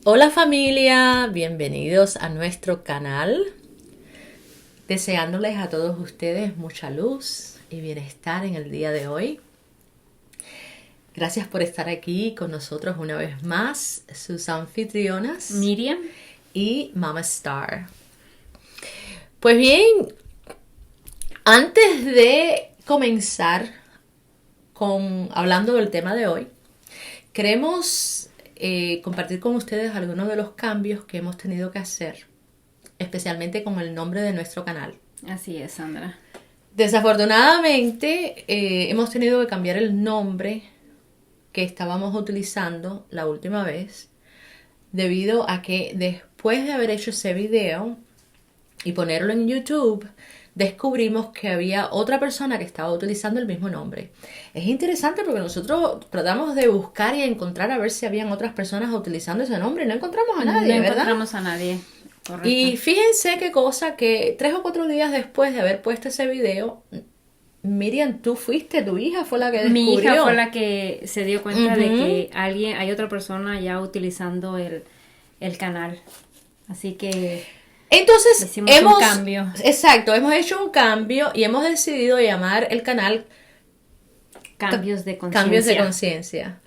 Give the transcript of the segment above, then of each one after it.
Hola familia, bienvenidos a nuestro canal. Deseándoles a todos ustedes mucha luz y bienestar en el día de hoy. Gracias por estar aquí con nosotros una vez más, sus anfitrionas Miriam y Mama Star. Pues bien, antes de comenzar hablando del tema de hoy, queremos compartir con ustedes algunos de los cambios que hemos tenido que hacer, especialmente con el nombre de nuestro canal. Así es, Sandra. Desafortunadamente, hemos tenido que cambiar el nombre que estábamos utilizando la última vez, debido a que después de haber hecho ese video y ponerlo en YouTube, descubrimos que había otra persona que estaba utilizando el mismo nombre. Es interesante porque nosotros tratamos de buscar y encontrar a ver si habían otras personas utilizando ese nombre y no encontramos a nadie, no ¿verdad? encontramos a nadie. Correcto. Y fíjense qué cosa, que 3 o 4 días después de haber puesto ese video, Miriam, tu hija fue la que descubrió. Mi hija fue la que se dio cuenta de que hay otra persona ya utilizando el canal. Así que entonces hicimos un cambio. Exacto, hemos hecho un cambio y hemos decidido llamar el canal Cambios de conciencia. Cambios de conciencia.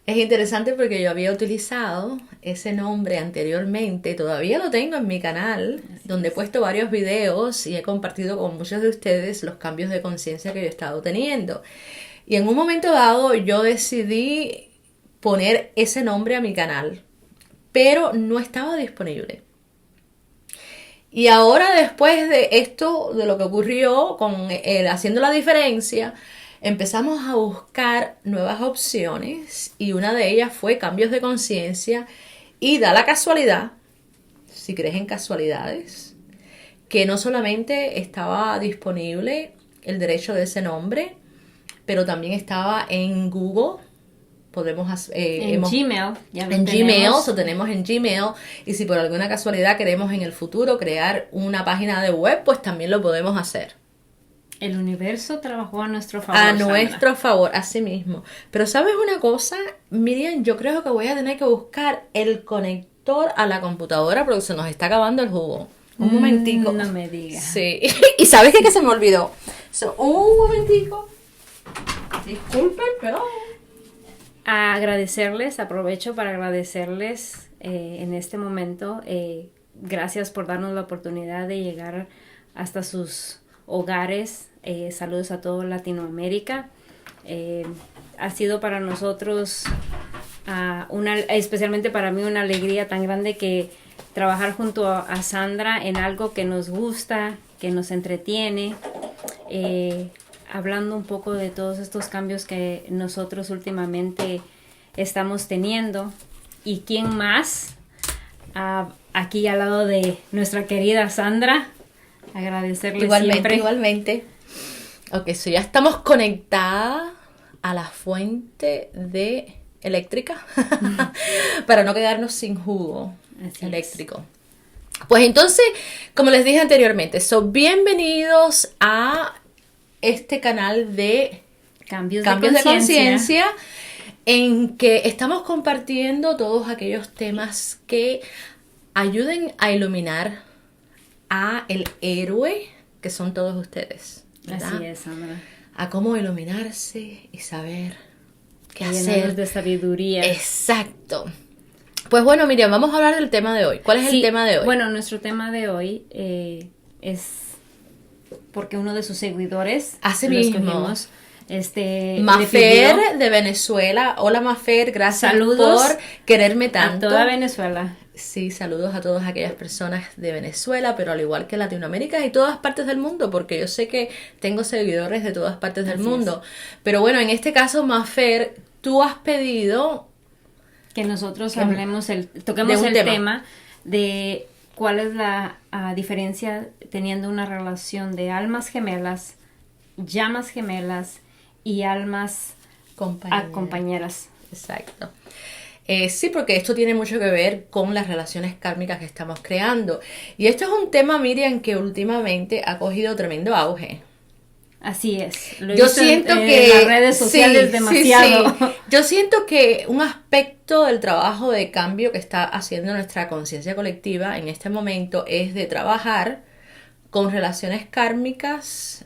Es interesante porque yo había utilizado ese nombre anteriormente, todavía lo tengo en mi canal, donde he puesto varios videos y he compartido con muchos de ustedes los cambios de conciencia que yo he estado teniendo. Y en un momento dado yo decidí poner ese nombre a mi canal, pero no estaba disponible. Y ahora, después de esto, de lo que ocurrió con haciendo la diferencia, empezamos a buscar nuevas opciones y una de ellas fue cambios de conciencia, y da la casualidad, si crees en casualidades, que no solamente estaba disponible el derecho de ese nombre, pero también estaba en Google. Gmail. En Gmail, lo tenemos en Gmail, y si por alguna casualidad queremos en el futuro crear una página de web, pues también lo podemos hacer. El universo trabajó a nuestro favor. A nuestro favor, así mismo. Pero ¿sabes una cosa, Miriam? Yo creo que voy a tener que buscar el conector a la computadora porque se nos está acabando el jugo. Un momentico. No me digas. Sí. ¿Y sabes qué? Que se me olvidó. Un momentico. Disculpen, pero... Aprovecho para agradecerles en este momento. Gracias por darnos la oportunidad de llegar hasta sus hogares. Saludos a toda Latinoamérica. Ha sido para nosotros, especialmente para mí, una alegría tan grande que trabajar junto a Sandra en algo que nos gusta, que nos entretiene. Hablando un poco de todos estos cambios que nosotros últimamente estamos teniendo. ¿Y quién más? Aquí al lado de nuestra querida Sandra. Agradecerle siempre. Igualmente. Ok, ya estamos conectadas a la fuente eléctrica para no quedarnos sin jugo eléctrico. Pues entonces, como les dije anteriormente, bienvenidos a este canal de Cambios de Conciencia, en que estamos compartiendo todos aquellos temas que ayuden a iluminar a el héroe que son todos ustedes, ¿verdad? Así es, Sandra. A cómo iluminarse y saber qué Llenarnos hacer. de sabiduría. Exacto. Pues bueno, Miriam, vamos a hablar del tema de hoy. ¿Cuál es el tema de hoy? Bueno, nuestro tema de hoy es porque uno de sus seguidores Así mismo. Mafer de Venezuela. Hola Mafer, gracias Saludos por quererme tanto. a toda Venezuela. Sí, saludos a todas aquellas personas de Venezuela, pero al igual que Latinoamérica y todas partes del mundo, porque yo sé que tengo seguidores de todas partes del mundo. Pero bueno, en este caso, Mafer, tú has pedido que nosotros toquemos el tema de cuál es la diferencia teniendo una relación de almas gemelas, llamas gemelas y almas compañeras. Exacto. Sí, porque esto tiene mucho que ver con las relaciones kármicas que estamos creando. Y esto es un tema, Miriam, que últimamente ha cogido tremendo auge. Así es. Lo he Yo visto siento en que las redes sociales sí, demasiado. sí. Yo siento que un aspecto del trabajo de cambio que está haciendo nuestra conciencia colectiva en este momento es de trabajar con relaciones kármicas,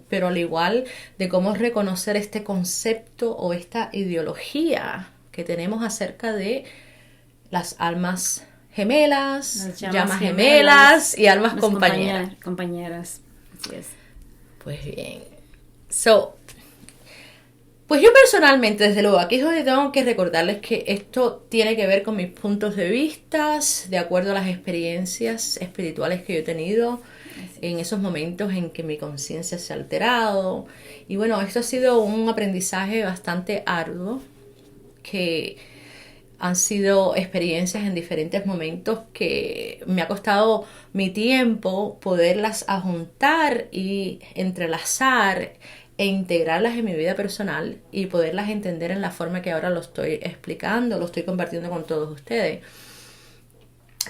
pero al igual de cómo reconocer este concepto o esta ideología que tenemos acerca de las almas gemelas, Las llamas gemelas y almas las compañeras. compañeras. Así es. Pues bien. Pues yo personalmente, desde luego, aquí es donde tengo que recordarles que esto tiene que ver con mis puntos de vista, de acuerdo a las experiencias espirituales que yo he tenido en esos momentos en que mi conciencia se ha alterado. Y bueno, esto ha sido un aprendizaje bastante arduo, que han sido experiencias en diferentes momentos que me ha costado mi tiempo poderlas ajuntar y entrelazar e integrarlas en mi vida personal y poderlas entender en la forma que ahora lo estoy explicando, lo estoy compartiendo con todos ustedes.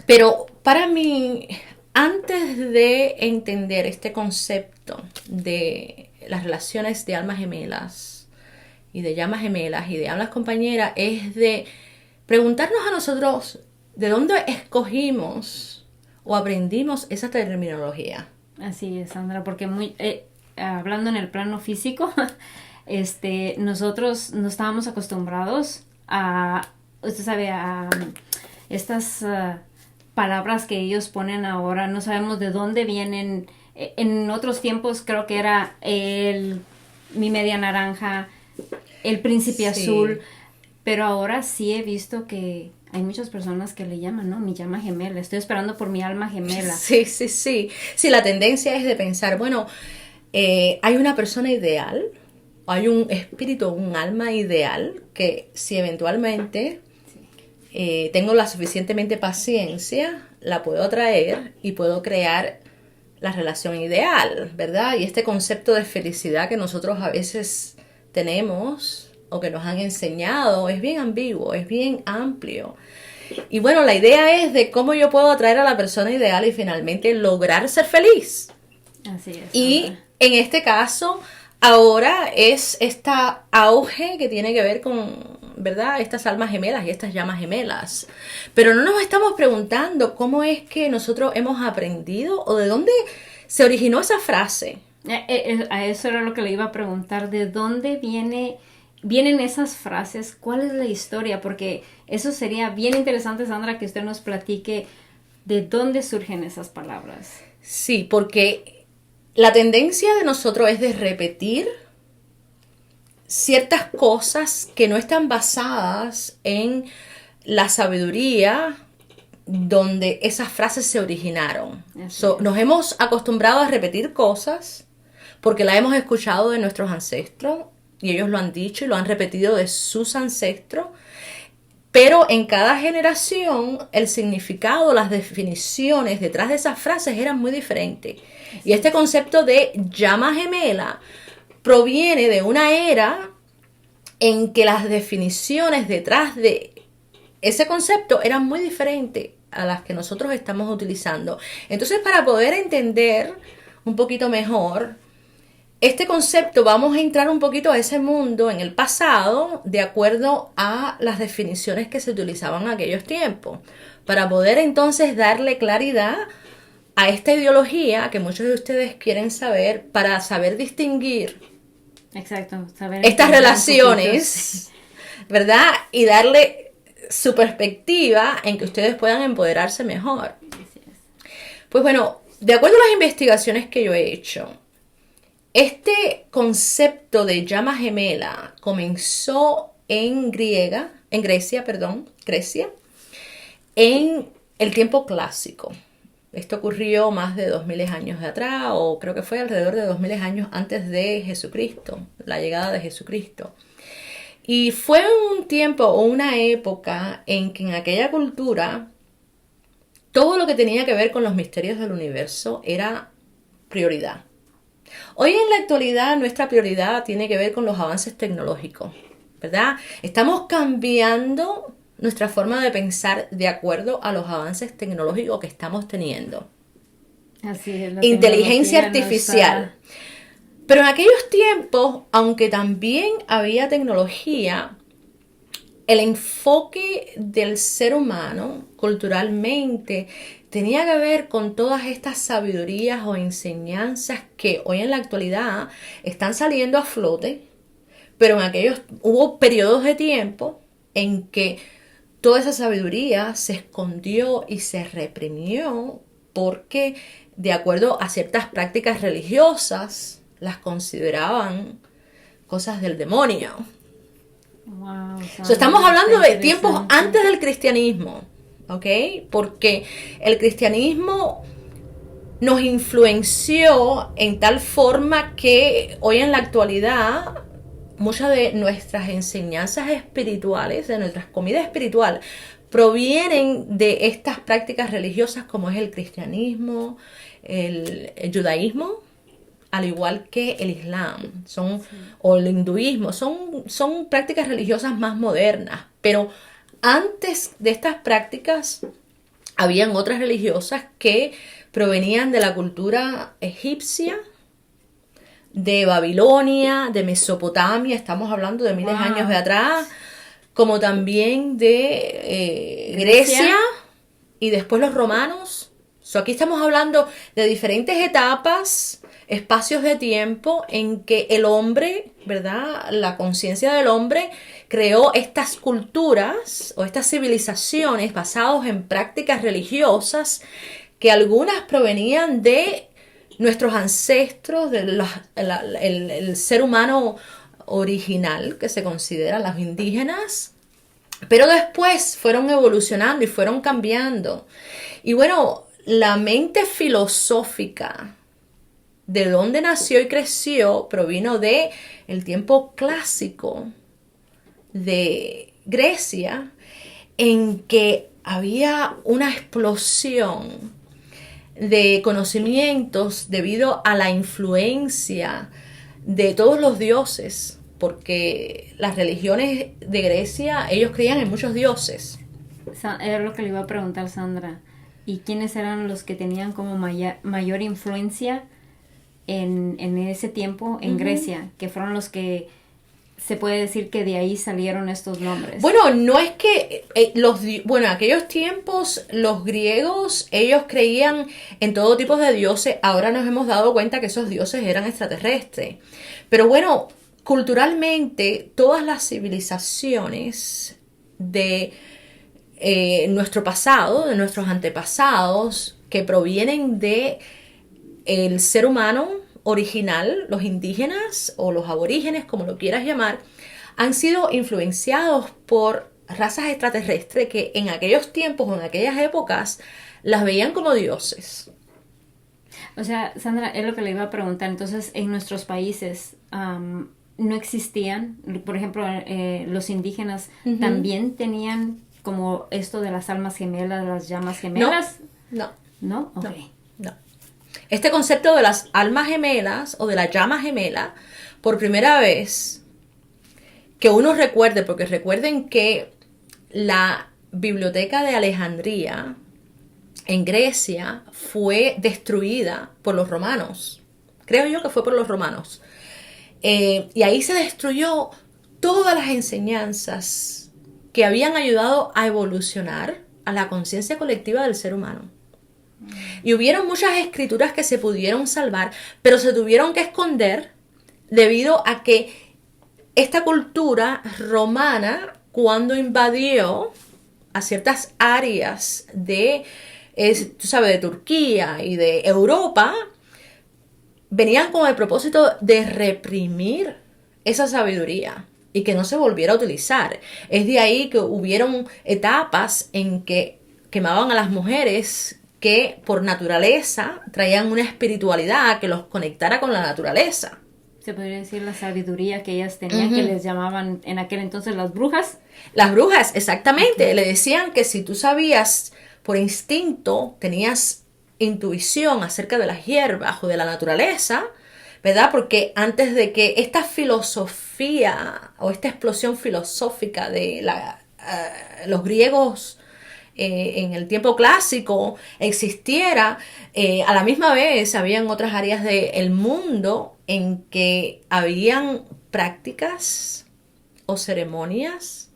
Pero para mí, antes de entender este concepto de las relaciones de almas gemelas y de llamas gemelas y de almas compañeras, es de preguntarnos a nosotros de dónde escogimos o aprendimos esa terminología. Así es, Sandra, porque hablando en el plano físico, nosotros no estábamos acostumbrados a, usted sabe, a estas palabras que ellos ponen ahora, no sabemos de dónde vienen. En otros tiempos creo que era mi media naranja, el príncipe azul, pero ahora sí he visto que hay muchas personas que le llaman, ¿no? Mi llama gemela, estoy esperando por mi alma gemela. Sí. Sí, la tendencia es de pensar, bueno, hay una persona ideal, hay un espíritu, un alma ideal, que si eventualmente tengo la suficientemente paciencia, la puedo atraer y puedo crear la relación ideal, ¿verdad? Y este concepto de felicidad que nosotros a veces tenemos o que nos han enseñado es bien ambiguo, es bien amplio. Y bueno, la idea es de cómo yo puedo atraer a la persona ideal y finalmente lograr ser feliz. Así es. Y en este caso, ahora es este auge que tiene que ver con, ¿verdad?, estas almas gemelas y estas llamas gemelas. Pero no nos estamos preguntando cómo es que nosotros hemos aprendido o de dónde se originó esa frase. A eso era lo que le iba a preguntar, ¿de dónde vienen esas frases? ¿Cuál es la historia? Porque eso sería bien interesante, Sandra, que usted nos platique de dónde surgen esas palabras. Sí, porque la tendencia de nosotros es de repetir ciertas cosas que no están basadas en la sabiduría donde esas frases se originaron. Nos hemos acostumbrado a repetir cosas porque las hemos escuchado de nuestros ancestros y ellos lo han dicho y lo han repetido de sus ancestros, pero en cada generación el significado, las definiciones detrás de esas frases eran muy diferentes. Y este concepto de llama gemela proviene de una era en que las definiciones detrás de ese concepto eran muy diferentes a las que nosotros estamos utilizando. Entonces, para poder entender un poquito mejor este concepto, vamos a entrar un poquito a ese mundo en el pasado, de acuerdo a las definiciones que se utilizaban en aquellos tiempos, para poder entonces darle claridad a esta ideología que muchos de ustedes quieren saber, para saber distinguir estas relaciones, ¿verdad? Y darle su perspectiva en que ustedes puedan empoderarse mejor. Pues bueno, de acuerdo a las investigaciones que yo he hecho, este concepto de llama gemela comenzó en Grecia, en el tiempo clásico. Esto ocurrió más de 2000 años atrás, o creo que fue alrededor de 2000 años antes de Jesucristo, la llegada de Jesucristo. Y fue un tiempo o una época en que en aquella cultura todo lo que tenía que ver con los misterios del universo era prioridad. Hoy en la actualidad nuestra prioridad tiene que ver con los avances tecnológicos, ¿verdad? Estamos cambiando nuestra forma de pensar de acuerdo a los avances tecnológicos que estamos teniendo. Así es, inteligencia artificial. Pero en aquellos tiempos, aunque también había tecnología, el enfoque del ser humano culturalmente tenía que ver con todas estas sabidurías o enseñanzas que hoy en la actualidad están saliendo a flote, pero en aquellos hubo periodos de tiempo en que toda esa sabiduría se escondió y se reprimió porque, de acuerdo a ciertas prácticas religiosas, las consideraban cosas del demonio. Wow, Estamos hablando de tiempos interesante. antes del cristianismo, ¿ok? Porque el cristianismo nos influenció en tal forma que hoy en la actualidad muchas de nuestras enseñanzas espirituales, de nuestra comida espiritual, provienen de estas prácticas religiosas como es el cristianismo, el judaísmo, al igual que el islam, o el hinduismo, son prácticas religiosas más modernas, pero antes de estas prácticas habían otras religiosas que provenían de la cultura egipcia, de Babilonia, de Mesopotamia, estamos hablando de miles de años de atrás, como también de Grecia y después los romanos. Aquí estamos hablando de diferentes etapas, espacios de tiempo en que el hombre, ¿verdad? La conciencia del hombre creó estas culturas o estas civilizaciones basadas en prácticas religiosas que algunas provenían de nuestros ancestros, el ser humano original que se considera los indígenas, pero después fueron evolucionando y fueron cambiando. Y bueno, la mente filosófica de donde nació y creció provino de el tiempo clásico de Grecia, en que había una explosión de conocimientos debido a la influencia de todos los dioses, porque las religiones de Grecia, ellos creían en muchos dioses. Era lo que le iba a preguntar, Sandra. ¿Y quiénes eran los que tenían como mayor influencia en ese tiempo en Grecia? Que fueron los que se puede decir que de ahí salieron estos nombres. Bueno, no es que en aquellos tiempos los griegos, ellos creían en todo tipo de dioses. Ahora nos hemos dado cuenta que esos dioses eran extraterrestres. Pero bueno, culturalmente todas las civilizaciones de nuestro pasado, de nuestros antepasados, que provienen de el ser humano original, los indígenas o los aborígenes, como lo quieras llamar, han sido influenciados por razas extraterrestres que en aquellos tiempos o en aquellas épocas las veían como dioses. O sea, Sandra, es lo que le iba a preguntar. Entonces, en nuestros países no existían, por ejemplo, los indígenas también tenían como esto de las almas gemelas, las llamas gemelas. No. ¿No? Okay. No. Este concepto de las almas gemelas o de la llama gemela, por primera vez que uno recuerde, porque recuerden que la biblioteca de Alejandría en Grecia fue destruida por los romanos. Creo yo que fue por los romanos. Y ahí se destruyó todas las enseñanzas que habían ayudado a evolucionar a la conciencia colectiva del ser humano. Y hubieron muchas escrituras que se pudieron salvar, pero se tuvieron que esconder debido a que esta cultura romana, cuando invadió a ciertas áreas de, de Turquía y de Europa, venían con el propósito de reprimir esa sabiduría y que no se volviera a utilizar. Es de ahí que hubieron etapas en que quemaban a las mujeres que por naturaleza traían una espiritualidad que los conectara con la naturaleza. Se podría decir la sabiduría que ellas tenían, que les llamaban en aquel entonces las brujas. Las brujas, exactamente. Le decían que si tú sabías por instinto, tenías intuición acerca de las hierbas o de la naturaleza, ¿verdad? Porque antes de que esta filosofía o esta explosión filosófica de los griegos en el tiempo clásico existiera, a la misma vez habían otras áreas del mundo en que habían prácticas o ceremonias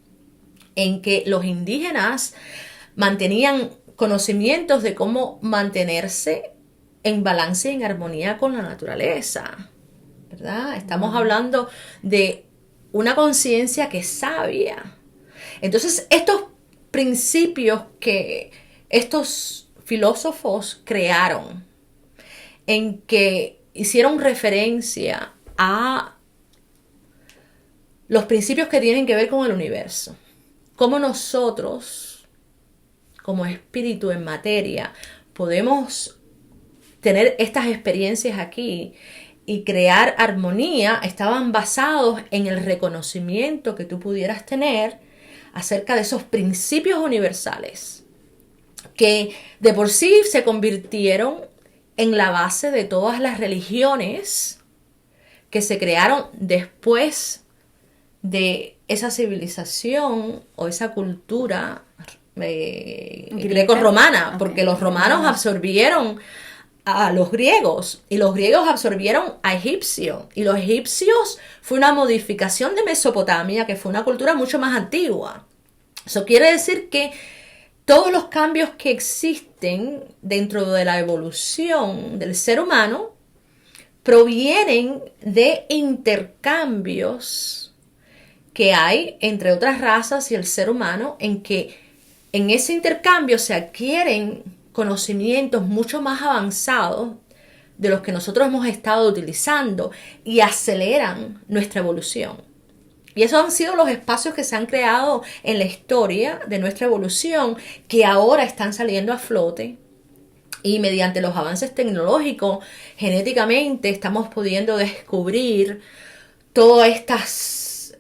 en que los indígenas mantenían conocimientos de cómo mantenerse en balance y en armonía con la naturaleza, ¿verdad? Estamos hablando de una conciencia que es sabia. Entonces, estos principios que estos filósofos crearon, en que hicieron referencia a los principios que tienen que ver con el universo, cómo nosotros, como espíritu en materia, podemos tener estas experiencias aquí y crear armonía, estaban basados en el reconocimiento que tú pudieras tener acerca de esos principios universales que de por sí se convirtieron en la base de todas las religiones que se crearon después de esa civilización o esa cultura greco-romana, porque los romanos absorbieron a los griegos y los griegos absorbieron a egipcios y los egipcios fue una modificación de Mesopotamia, que fue una cultura mucho más antigua. Eso quiere decir que todos los cambios que existen dentro de la evolución del ser humano provienen de intercambios que hay entre otras razas y el ser humano, en que en ese intercambio se adquieren conocimientos mucho más avanzados de los que nosotros hemos estado utilizando y aceleran nuestra evolución. Y esos han sido los espacios que se han creado en la historia de nuestra evolución, que ahora están saliendo a flote. Y mediante los avances tecnológicos, genéticamente estamos pudiendo descubrir todas estas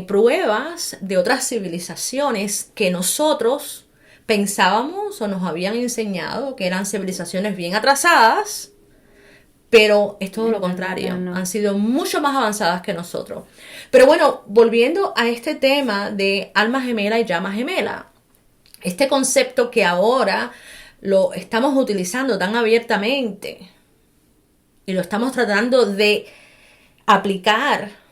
pruebas de otras civilizaciones que nosotros pensábamos o nos habían enseñado que eran civilizaciones bien atrasadas, pero es todo lo contrario, han sido mucho más avanzadas que nosotros. Pero bueno, volviendo a este tema de alma gemela y llama gemela, este concepto que ahora lo estamos utilizando tan abiertamente y lo estamos tratando de aplicar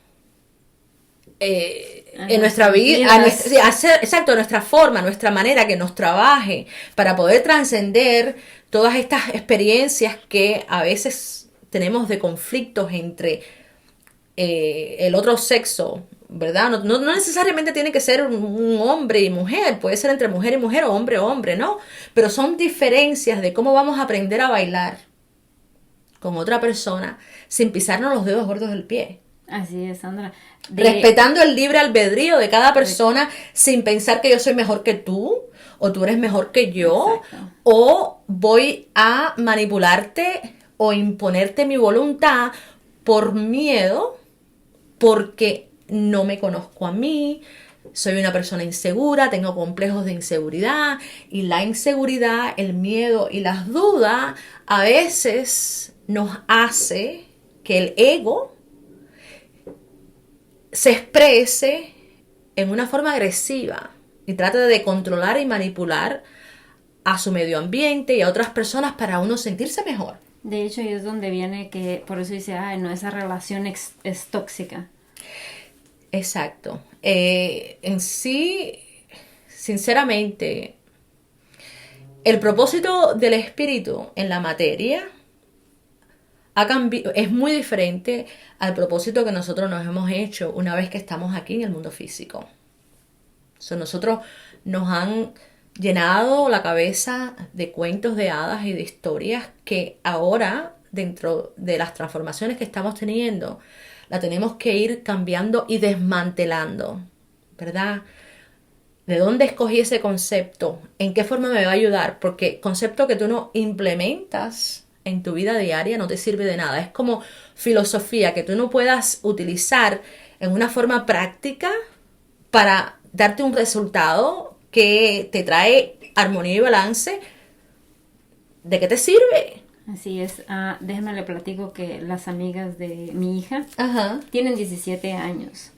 en nuestra vida, a nuestra forma, a nuestra manera, que nos trabaje para poder trascender todas estas experiencias que a veces tenemos de conflictos entre el otro sexo, ¿verdad? No necesariamente tiene que ser un hombre y mujer, puede ser entre mujer y mujer o hombre, ¿no? Pero son diferencias de cómo vamos a aprender a bailar con otra persona sin pisarnos los dedos gordos del pie. Así es, Sandra. Respetando el libre albedrío de cada persona sin pensar que yo soy mejor que tú o tú eres mejor que yo. Exacto. O voy a manipularte o imponerte mi voluntad por miedo, porque no me conozco a mí, soy una persona insegura, tengo complejos de inseguridad, y la inseguridad, el miedo y las dudas a veces nos hace que el ego se exprese en una forma agresiva y trate de controlar y manipular a su medio ambiente y a otras personas para uno sentirse mejor. De hecho, ahí es donde viene que, por eso dice, no, esa relación es tóxica. Exacto. En sí, sinceramente, el propósito del espíritu en la materia es muy diferente al propósito que nosotros nos hemos hecho una vez que estamos aquí en el mundo físico. Nosotros nos han llenado la cabeza de cuentos de hadas y de historias que ahora, dentro de las transformaciones que estamos teniendo, la tenemos que ir cambiando y desmantelando, ¿verdad? ¿De dónde escogí ese concepto? ¿En qué forma me va a ayudar? Porque concepto que tú no implementas en tu vida diaria no te sirve de nada. Es como filosofía que tú no puedas utilizar en una forma práctica para darte un resultado que te trae armonía y balance. ¿De qué te sirve? Así es. Déjame le platico que las amigas de mi hija Ajá. tienen 17 años.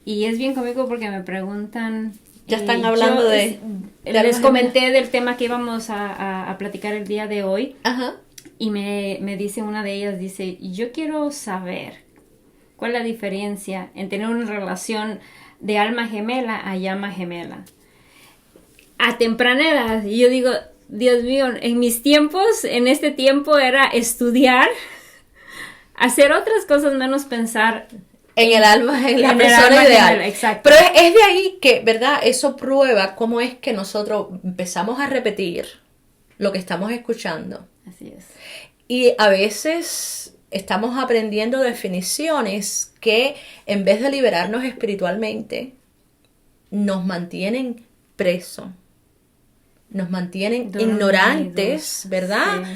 Y es bien cómico porque me preguntan Ya están hablando de Les almas comenté del tema que íbamos a platicar el día de hoy. Ajá. Y me dice una de ellas, dice, yo quiero saber cuál es la diferencia en tener una relación de alma gemela a llama gemela. A temprana edad, y yo digo, Dios mío, en mis tiempos, en este tiempo era estudiar, hacer otras cosas menos pensar en el alma, en la el persona alma ideal. gemela, exacto. Pero es de ahí que, ¿verdad? Eso prueba cómo es que nosotros empezamos a repetir lo que estamos escuchando. Así es. Y a veces estamos aprendiendo definiciones que, en vez de liberarnos espiritualmente, nos mantienen presos. Nos mantienen Dormidos, ignorantes, ¿verdad? sí.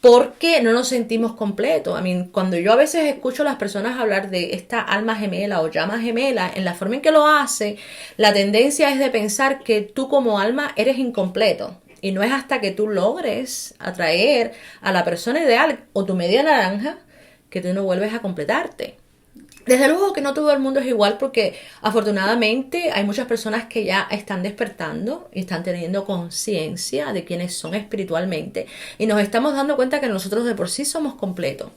Porque no nos sentimos completos. Cuando yo a veces escucho a las personas hablar de esta alma gemela o llama gemela, en la forma en que lo hace, la tendencia es de pensar que tú como alma eres incompleto. Y no es hasta que tú logres atraer a la persona ideal o tu media naranja que tú no vuelves a completarte. Desde luego que no todo el mundo es igual, porque afortunadamente hay muchas personas que ya están despertando y están teniendo conciencia de quiénes son espiritualmente, y nos estamos dando cuenta que nosotros de por sí somos completos.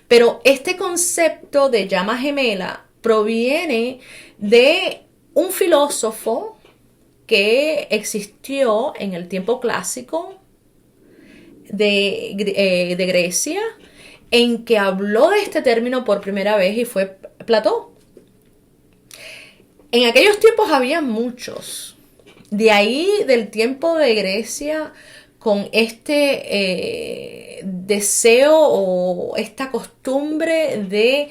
Pero este concepto de llama gemela proviene de un filósofo que existió en el tiempo clásico de Grecia, en que habló de este término por primera vez, y fue Platón. En aquellos tiempos había muchos. De ahí, del tiempo de Grecia, con este deseo o esta costumbre de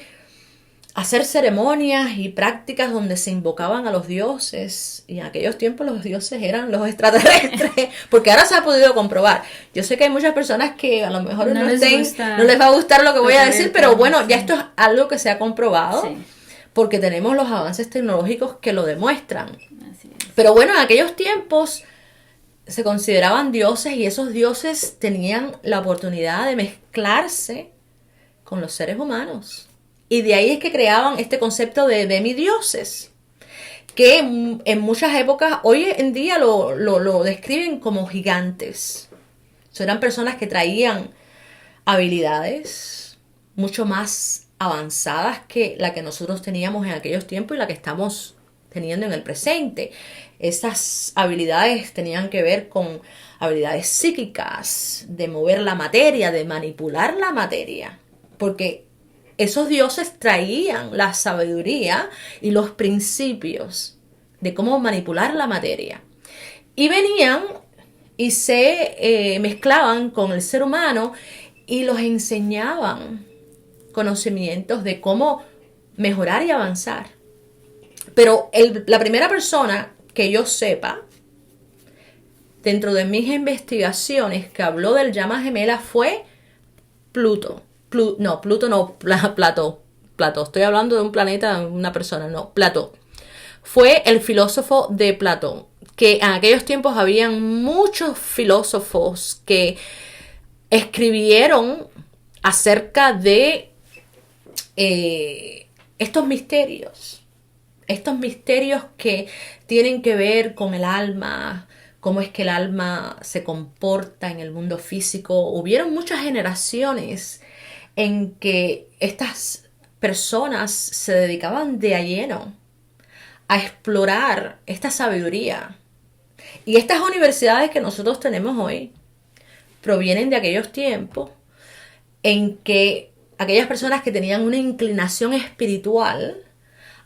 hacer ceremonias y prácticas donde se invocaban a los dioses, y en aquellos tiempos los dioses eran los extraterrestres, porque ahora se ha podido comprobar. Yo sé que hay muchas personas que a lo mejor no les va a gustar lo que voy a decir, pero bueno, ya esto es algo que se ha comprobado, sí, porque tenemos los avances tecnológicos que lo demuestran. Así es. Pero bueno, en aquellos tiempos se consideraban dioses, y esos dioses tenían la oportunidad de mezclarse con los seres humanos. Y de ahí es que creaban este concepto de demidioses, que en muchas épocas, hoy en día lo describen como gigantes. Eran personas que traían habilidades mucho más avanzadas que la que nosotros teníamos en aquellos tiempos y la que estamos teniendo en el presente. Esas habilidades tenían que ver con habilidades psíquicas, de mover la materia, de manipular la materia, porque esos dioses traían la sabiduría y los principios de cómo manipular la materia. Y venían y se mezclaban con el ser humano y los enseñaban conocimientos de cómo mejorar y avanzar. Pero la primera persona que yo sepa, dentro de mis investigaciones, que habló del llama gemela fue Pluto. Platón. Estoy hablando de un planeta, una persona, no, Platón. Fue el filósofo de Platón, que en aquellos tiempos habían muchos filósofos que escribieron acerca de estos misterios que tienen que ver con el alma, cómo es que el alma se comporta en el mundo físico. Hubieron muchas generaciones en que estas personas se dedicaban de a lleno a explorar esta sabiduría. Y estas universidades que nosotros tenemos hoy provienen de aquellos tiempos en que aquellas personas que tenían una inclinación espiritual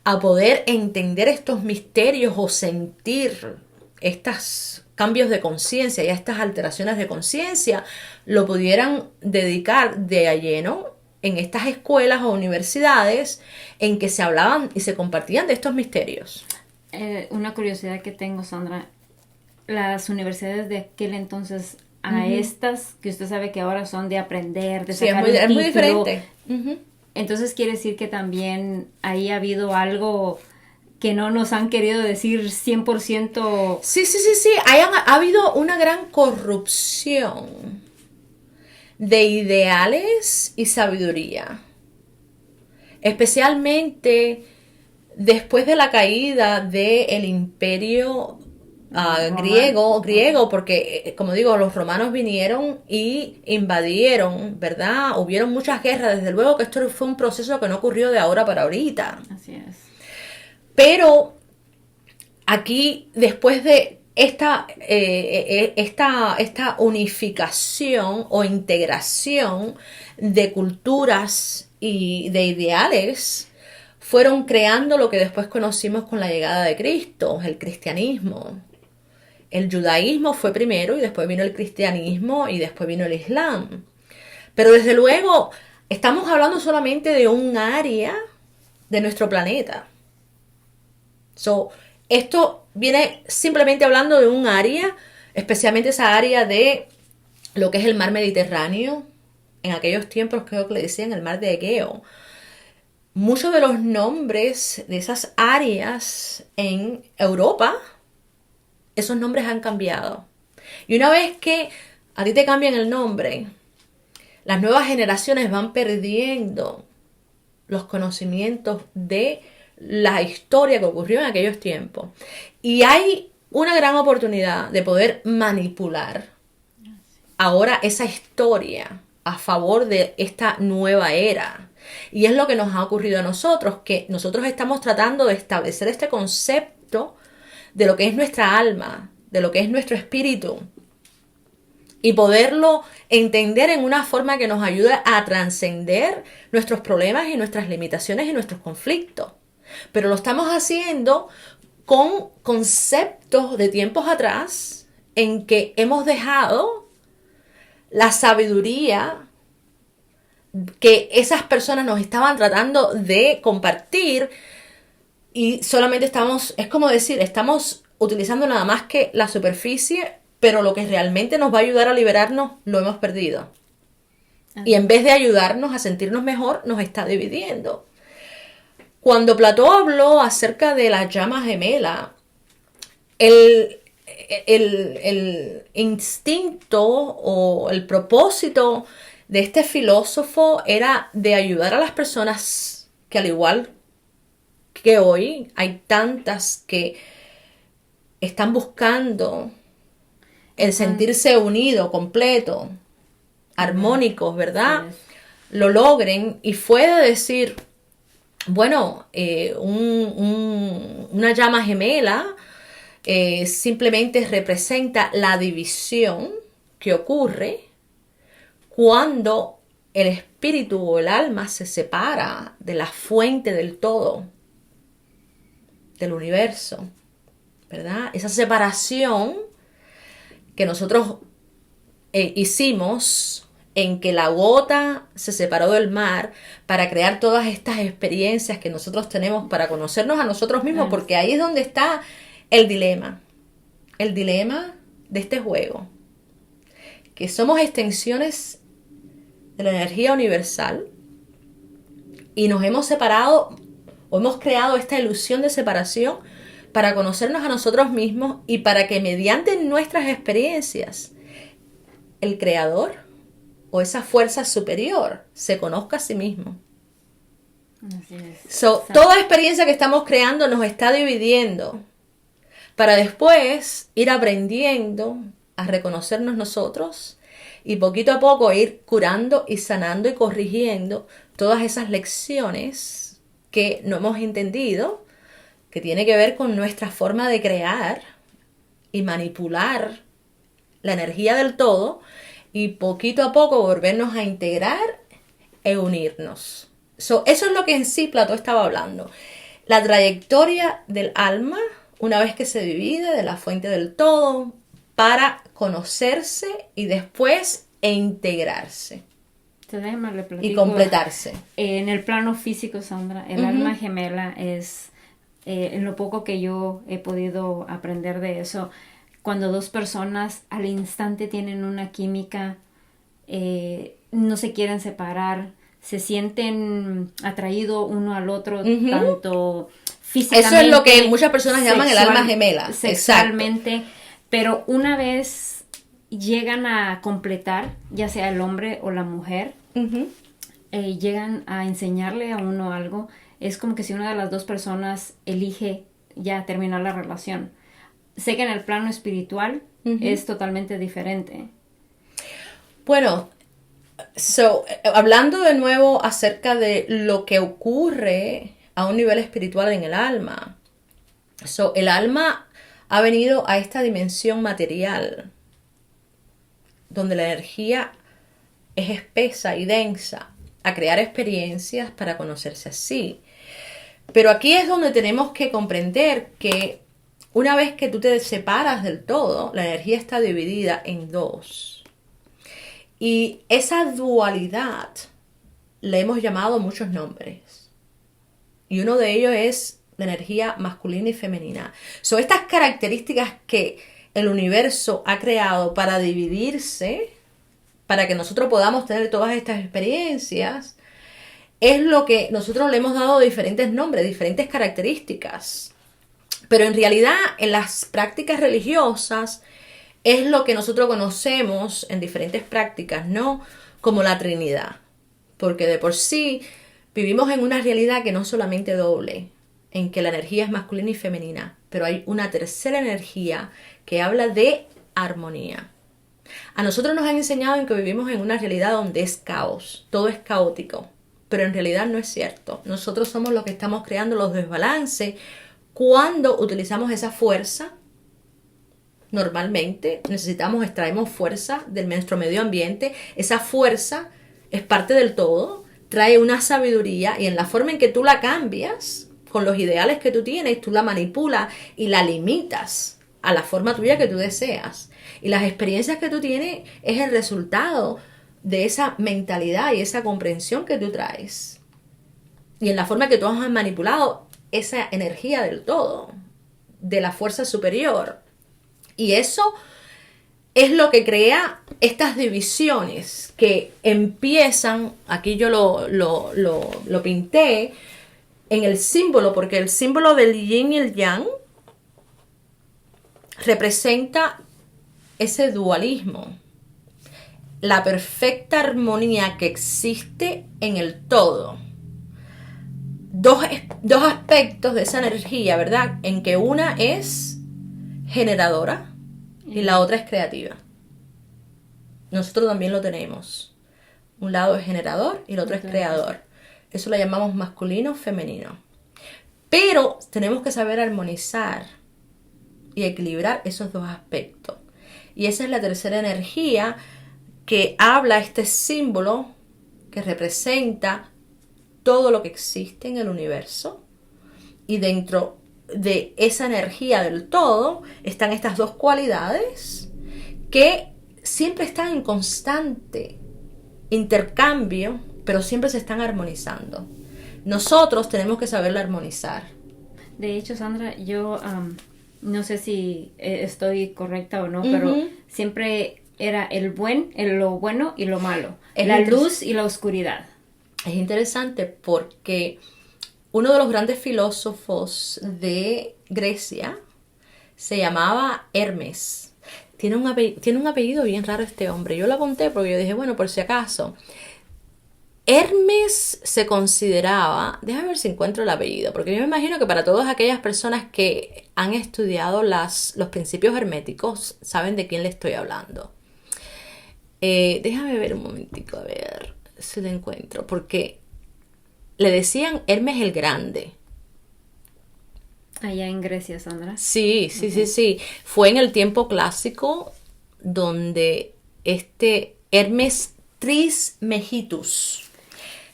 a poder entender estos misterios o sentir estos cambios de conciencia y estas alteraciones de conciencia, lo pudieran dedicar de a lleno en estas escuelas o universidades en que se hablaban y se compartían de estos misterios. Una curiosidad que tengo, Sandra, las universidades de aquel entonces a estas que usted sabe que ahora son de aprender, de sacar es muy diferente. Entonces quiere decir que también ahí ha habido algo que no nos han querido decir 100%. Sí. Ha habido una gran corrupción de ideales y sabiduría. Especialmente después de la caída del imperio griego, porque como digo, los romanos vinieron y invadieron, ¿verdad? Hubieron muchas guerras, desde luego que esto fue un proceso que no ocurrió de ahora para ahorita. Así es. Pero aquí, después de esta unificación o integración de culturas y de ideales, fueron creando lo que después conocimos con la llegada de Cristo, el cristianismo. El judaísmo fue primero y después vino el cristianismo y después vino el islam. Pero desde luego estamos hablando solamente de un área de nuestro planeta. Esto viene simplemente hablando de un área, especialmente esa área de lo que es el mar Mediterráneo. En aquellos tiempos creo que le decían el mar de Egeo. Muchos de los nombres de esas áreas en Europa, esos nombres han cambiado. Y una vez que a ti te cambian el nombre, las nuevas generaciones van perdiendo los conocimientos de la historia que ocurrió en aquellos tiempos. Y hay una gran oportunidad de poder manipular ahora esa historia a favor de esta nueva era. Y es lo que nos ha ocurrido a nosotros, que nosotros estamos tratando de establecer este concepto de lo que es nuestra alma, de lo que es nuestro espíritu, y poderlo entender en una forma que nos ayude a trascender nuestros problemas y nuestras limitaciones y nuestros conflictos. Pero lo estamos haciendo con conceptos de tiempos atrás en que hemos dejado la sabiduría que esas personas nos estaban tratando de compartir y solamente es como decir, estamos utilizando nada más que la superficie, pero lo que realmente nos va a ayudar a liberarnos lo hemos perdido. Y en vez de ayudarnos a sentirnos mejor, nos está dividiendo. Cuando Platón habló acerca de la llama gemela, el instinto o el propósito de este filósofo era de ayudar a las personas que, al igual que hoy, hay tantas que están buscando el sentirse unido, completo, armónicos, ¿verdad? Lo logren, y fue de decir, bueno, una llama gemela simplemente representa la división que ocurre cuando el espíritu o el alma se separa de la fuente del todo, del universo, ¿verdad? Esa separación que nosotros hicimos, en que la gota se separó del mar para crear todas estas experiencias que nosotros tenemos para conocernos a nosotros mismos, porque ahí es donde está el dilema de este juego, que somos extensiones de la energía universal y nos hemos separado o hemos creado esta ilusión de separación para conocernos a nosotros mismos y para que mediante nuestras experiencias el creador o esa fuerza superior se conozca a sí mismo. Así es. Toda experiencia que estamos creando nos está dividiendo para después ir aprendiendo a reconocernos nosotros y poquito a poco ir curando y sanando y corrigiendo todas esas lecciones que no hemos entendido, que tiene que ver con nuestra forma de crear y manipular la energía del todo, y poquito a poco volvernos a integrar e unirnos. Eso es lo que en sí Platón estaba hablando. La trayectoria del alma, una vez que se divide de la fuente del todo, para conocerse y después integrarse. Y completarse. En el plano físico, Sandra, el alma gemela es, en lo poco que yo he podido aprender de eso, cuando dos personas al instante tienen una química, no se quieren separar, se sienten atraídos uno al otro, tanto físicamente. Eso es lo que muchas personas llaman el alma gemela. Sexualmente. Exacto. Pero una vez llegan a completar, ya sea el hombre o la mujer, llegan a enseñarle a uno algo, es como que si una de las dos personas elige ya terminar la relación. Sé que en el plano espiritual es totalmente diferente. Bueno, hablando de nuevo acerca de lo que ocurre a un nivel espiritual en el alma. El alma ha venido a esta dimensión material, donde la energía es espesa y densa, a crear experiencias para conocerse así. Pero aquí es donde tenemos que comprender que una vez que tú te separas del todo, la energía está dividida en dos. Y esa dualidad le hemos llamado muchos nombres. Y uno de ellos es la energía masculina y femenina. Son estas características que el universo ha creado para dividirse, para que nosotros podamos tener todas estas experiencias, es lo que nosotros le hemos dado diferentes nombres, diferentes características. Pero en realidad, en las prácticas religiosas, es lo que nosotros conocemos en diferentes prácticas, ¿no? Como la Trinidad. Porque de por sí vivimos en una realidad que no es solamente doble, en que la energía es masculina y femenina, pero hay una tercera energía que habla de armonía. A nosotros nos han enseñado en que vivimos en una realidad donde es caos, todo es caótico, pero en realidad no es cierto. Nosotros somos los que estamos creando los desbalances cuando utilizamos esa fuerza. Normalmente extraemos fuerza de nuestro medio ambiente. Esa fuerza es parte del todo, trae una sabiduría y en la forma en que tú la cambias, con los ideales que tú tienes, tú la manipulas y la limitas a la forma tuya que tú deseas. Y las experiencias que tú tienes es el resultado de esa mentalidad y esa comprensión que tú traes. Y en la forma que tú has manipulado esa energía del todo, de la fuerza superior. Y eso es lo que crea estas divisiones que empiezan, aquí yo lo pinté en el símbolo, porque el símbolo del yin y el yang representa ese dualismo, la perfecta armonía que existe en el todo. Dos aspectos de esa energía, ¿verdad? En que una es generadora y la otra es creativa. Nosotros también lo tenemos. Un lado es generador y el otro es creador. Eso lo llamamos masculino, femenino. Pero tenemos que saber armonizar y equilibrar esos dos aspectos. Y esa es la tercera energía que habla este símbolo que representa todo lo que existe en el universo. Y dentro de esa energía del todo están estas dos cualidades que siempre están en constante intercambio, pero siempre se están armonizando. Nosotros tenemos que saberla armonizar. De hecho, Sandra, yo no sé si estoy correcta o no, pero siempre era lo bueno y lo malo, la luz y la oscuridad. Es interesante porque uno de los grandes filósofos de Grecia se llamaba Hermes. Tiene un apellido bien raro este hombre. Yo lo apunté porque yo dije, bueno, por si acaso. Hermes se consideraba, déjame ver si encuentro el apellido, porque yo me imagino que para todas aquellas personas que han estudiado los principios herméticos, saben de quién le estoy hablando. Déjame ver un momentico, a ver si lo encuentro, porque le decían Hermes el Grande. Allá en Grecia, Sandra. Sí. Fue en el tiempo clásico donde este Hermes Trismegistus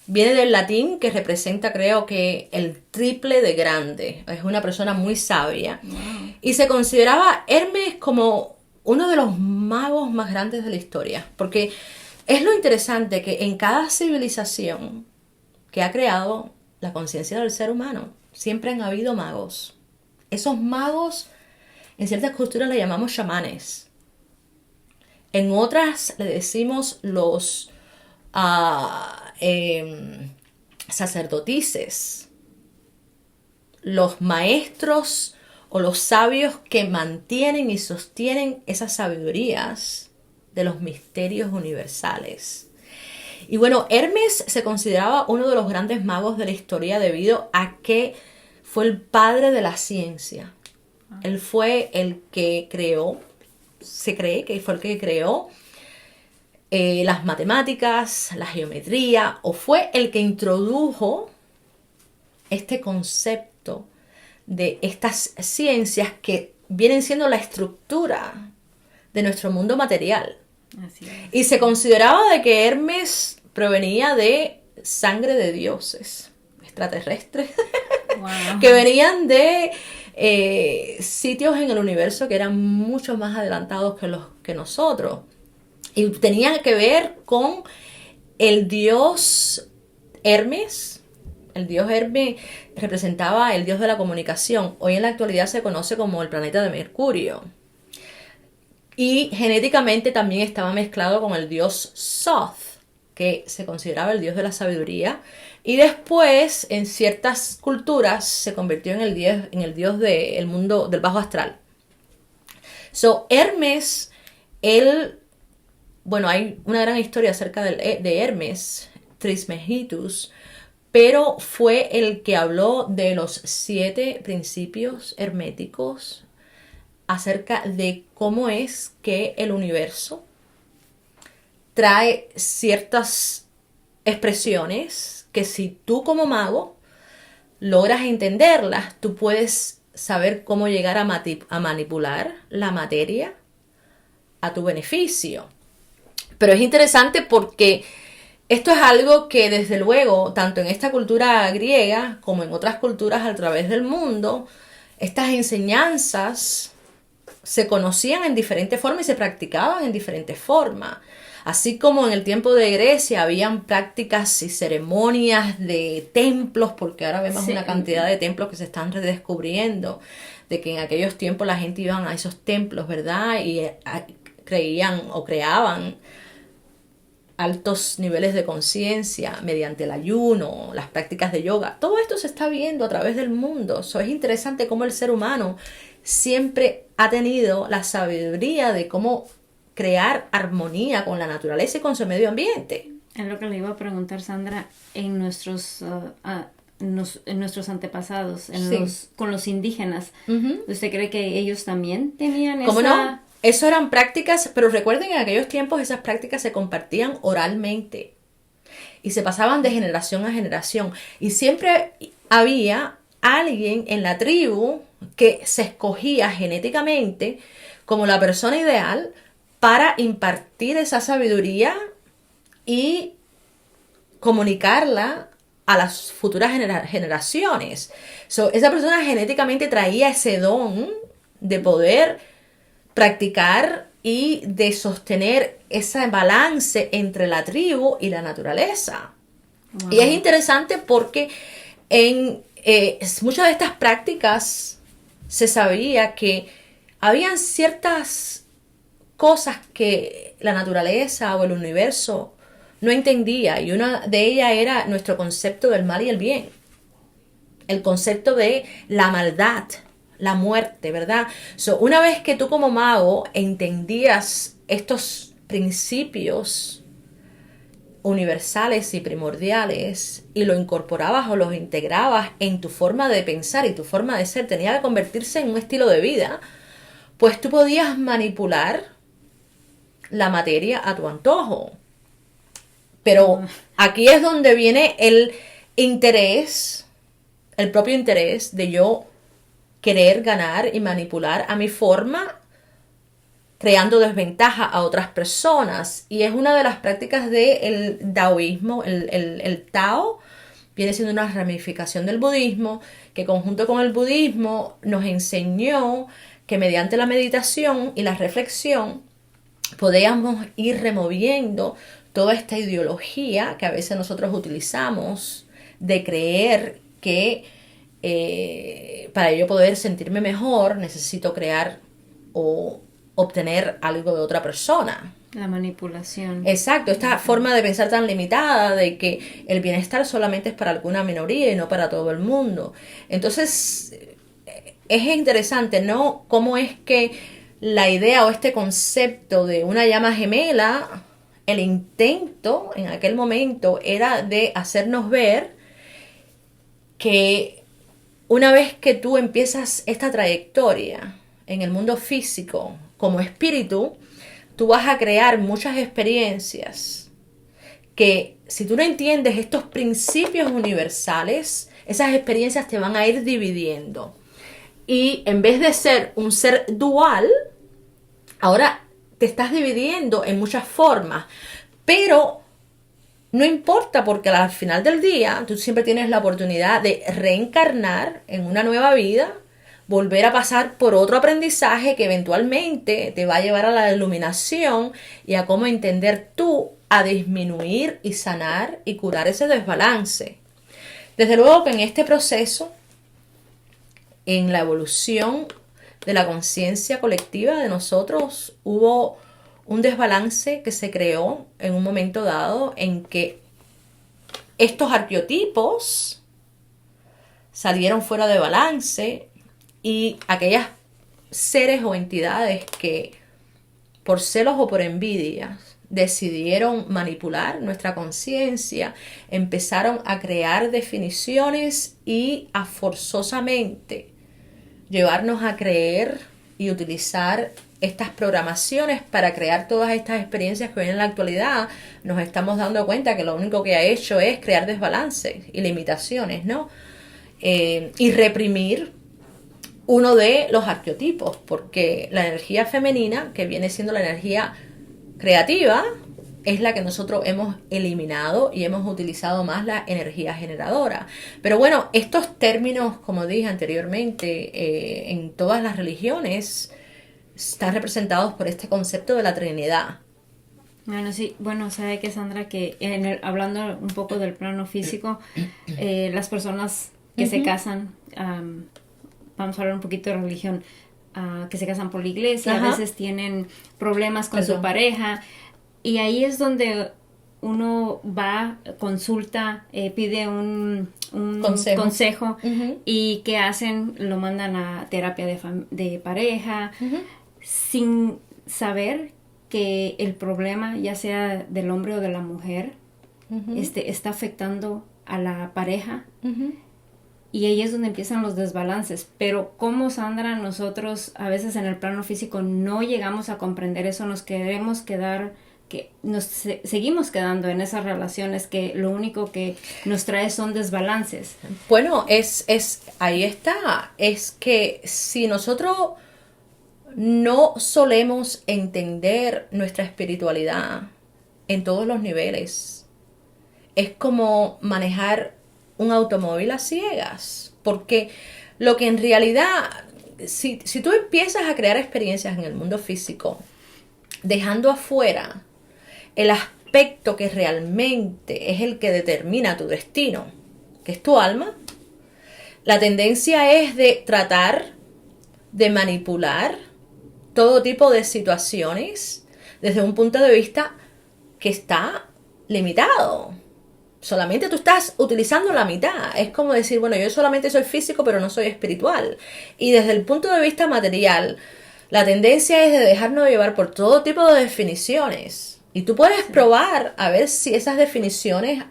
viene del latín, que representa, creo que, el triple de grande. Es una persona muy sabia. Wow. Y se consideraba Hermes como uno de los magos más grandes de la historia. Porque es lo interesante que en cada civilización que ha creado la conciencia del ser humano, siempre han habido magos. Esos magos, en ciertas culturas le llamamos chamanes. En otras le decimos los sacerdotices, los maestros o los sabios que mantienen y sostienen esas sabidurías de los misterios universales. Y bueno, Hermes se consideraba uno de los grandes magos de la historia debido a que fue el padre de la ciencia. Él fue el que creó, se cree que fue el que creó las matemáticas, la geometría, o fue el que introdujo este concepto de estas ciencias que vienen siendo la estructura de nuestro mundo material. Así es. Y se consideraba de que Hermes provenía de sangre de dioses extraterrestres Wow. que venían de sitios en el universo que eran mucho más adelantados que nosotros. Y tenían que ver con el dios Hermes. El dios Hermes representaba el dios de la comunicación. Hoy en la actualidad se conoce como el planeta de Mercurio. Y genéticamente también estaba mezclado con el dios Thoth, que se consideraba el dios de la sabiduría. Y después, en ciertas culturas, se convirtió en el dios del mundo del bajo astral. So, Hermes, bueno, hay una gran historia acerca de Hermes, Trismegistus, pero fue el que habló de los 7 principios herméticos acerca de cómo es que el universo trae ciertas expresiones que si tú como mago logras entenderlas, tú puedes saber cómo llegar a manipular la materia a tu beneficio. Pero es interesante porque esto es algo que desde luego, tanto en esta cultura griega como en otras culturas a través del mundo, estas enseñanzas se conocían en diferentes formas y se practicaban en diferentes formas. Así como en el tiempo de Grecia habían prácticas y ceremonias de templos, porque ahora vemos una cantidad de templos que se están redescubriendo, de que en aquellos tiempos la gente iba a esos templos, ¿verdad? Y creían o creaban altos niveles de conciencia mediante el ayuno, las prácticas de yoga. Todo esto se está viendo a través del mundo. Es interesante cómo el ser humano siempre ha tenido la sabiduría de cómo crear armonía con la naturaleza y con su medio ambiente. Es lo que le iba a preguntar, Sandra, en nuestros antepasados, con los indígenas. Uh-huh. ¿Usted cree que ellos también tenían ¿Cómo no? Eso eran prácticas, pero recuerden, en aquellos tiempos esas prácticas se compartían oralmente y se pasaban de generación a generación. Y siempre había alguien en la tribu que se escogía genéticamente como la persona ideal para impartir esa sabiduría y comunicarla a las futuras generaciones. Esa persona genéticamente traía ese don de poder practicar y de sostener ese balance entre la tribu y la naturaleza. Wow. Y es interesante porque en muchas de estas prácticas se sabía que habían ciertas cosas que la naturaleza o el universo no entendía, y una de ellas era nuestro concepto del mal y el bien, el concepto de la maldad, la muerte, ¿verdad? Una vez que tú como mago entendías estos principios universales y primordiales y lo incorporabas o los integrabas en tu forma de pensar y tu forma de ser, tenía que convertirse en un estilo de vida, pues tú podías manipular la materia a tu antojo. Pero aquí es donde viene el interés, el propio interés de yo querer ganar y manipular a mi forma, creando desventaja a otras personas. Y es una de las prácticas del taoísmo. El Tao viene siendo una ramificación del budismo, que conjunto con el budismo nos enseñó que mediante la meditación y la reflexión podíamos ir removiendo toda esta ideología que a veces nosotros utilizamos de creer que para yo poder sentirme mejor necesito crear o obtener algo de otra persona. La manipulación. Exacto, esta forma de pensar tan limitada de que el bienestar solamente es para alguna minoría y no para todo el mundo. Entonces, es interesante, ¿no? Cómo es que la idea o este concepto de una llama gemela el intento en aquel momento era de hacernos ver que una vez que tú empiezas esta trayectoria en el mundo físico como espíritu, tú vas a crear muchas experiencias que si tú no entiendes estos principios universales, esas experiencias te van a ir dividiendo. Y en vez de ser un ser dual, ahora te estás dividiendo en muchas formas. Pero no importa, porque al final del día tú siempre tienes la oportunidad de reencarnar en una nueva vida, volver a pasar por otro aprendizaje que eventualmente te va a llevar a la iluminación y a cómo entender tú a disminuir y sanar y curar ese desbalance. Desde luego que en este proceso, en la evolución de la conciencia colectiva de nosotros, hubo un desbalance que se creó en un momento dado en que estos arqueotipos salieron fuera de balance y aquellas seres o entidades que por celos o por envidia decidieron manipular nuestra conciencia, empezaron a crear definiciones y a forzosamente llevarnos a creer y utilizar estas programaciones para crear todas estas experiencias que hoy en la actualidad nos estamos dando cuenta que lo único que ha hecho es crear desbalances y limitaciones, ¿no? Y reprimir uno de los arqueotipos, porque la energía femenina, que viene siendo la energía creativa, es la que nosotros hemos eliminado y hemos utilizado más la energía generadora. Pero bueno, estos términos, como dije anteriormente, en todas las religiones están representados por este concepto de la Trinidad. Bueno, sí, bueno, sabe que Sandra, que hablando un poco del plano físico, las personas que se casan, vamos a hablar un poquito de religión, que se casan por la iglesia, a veces tienen problemas con su pareja, y ahí es donde uno va, consulta, pide un consejo y ¿qué hacen? Lo mandan a terapia de pareja, sin saber que el problema, ya sea del hombre o de la mujer, está afectando a la pareja. Y ahí es donde empiezan los desbalances. Pero como Sandra, nosotros a veces en el plano físico no llegamos a comprender eso, nos queremos quedar, que nos seguimos quedando en esas relaciones que lo único que nos trae son desbalances. Bueno, ahí está. Es que si nosotros no solemos entender nuestra espiritualidad en todos los niveles, es como manejar un automóvil a ciegas, porque lo que en realidad, si tú empiezas a crear experiencias en el mundo físico, dejando afuera el aspecto que realmente es el que determina tu destino, que es tu alma, la tendencia es de tratar de manipular todo tipo de situaciones desde un punto de vista que está limitado. Solamente tú estás utilizando la mitad. Es como decir, bueno, yo solamente soy físico, pero no soy espiritual. Y desde el punto de vista material, la tendencia es de dejarnos llevar por todo tipo de definiciones. Y tú puedes probar a ver si esas definiciones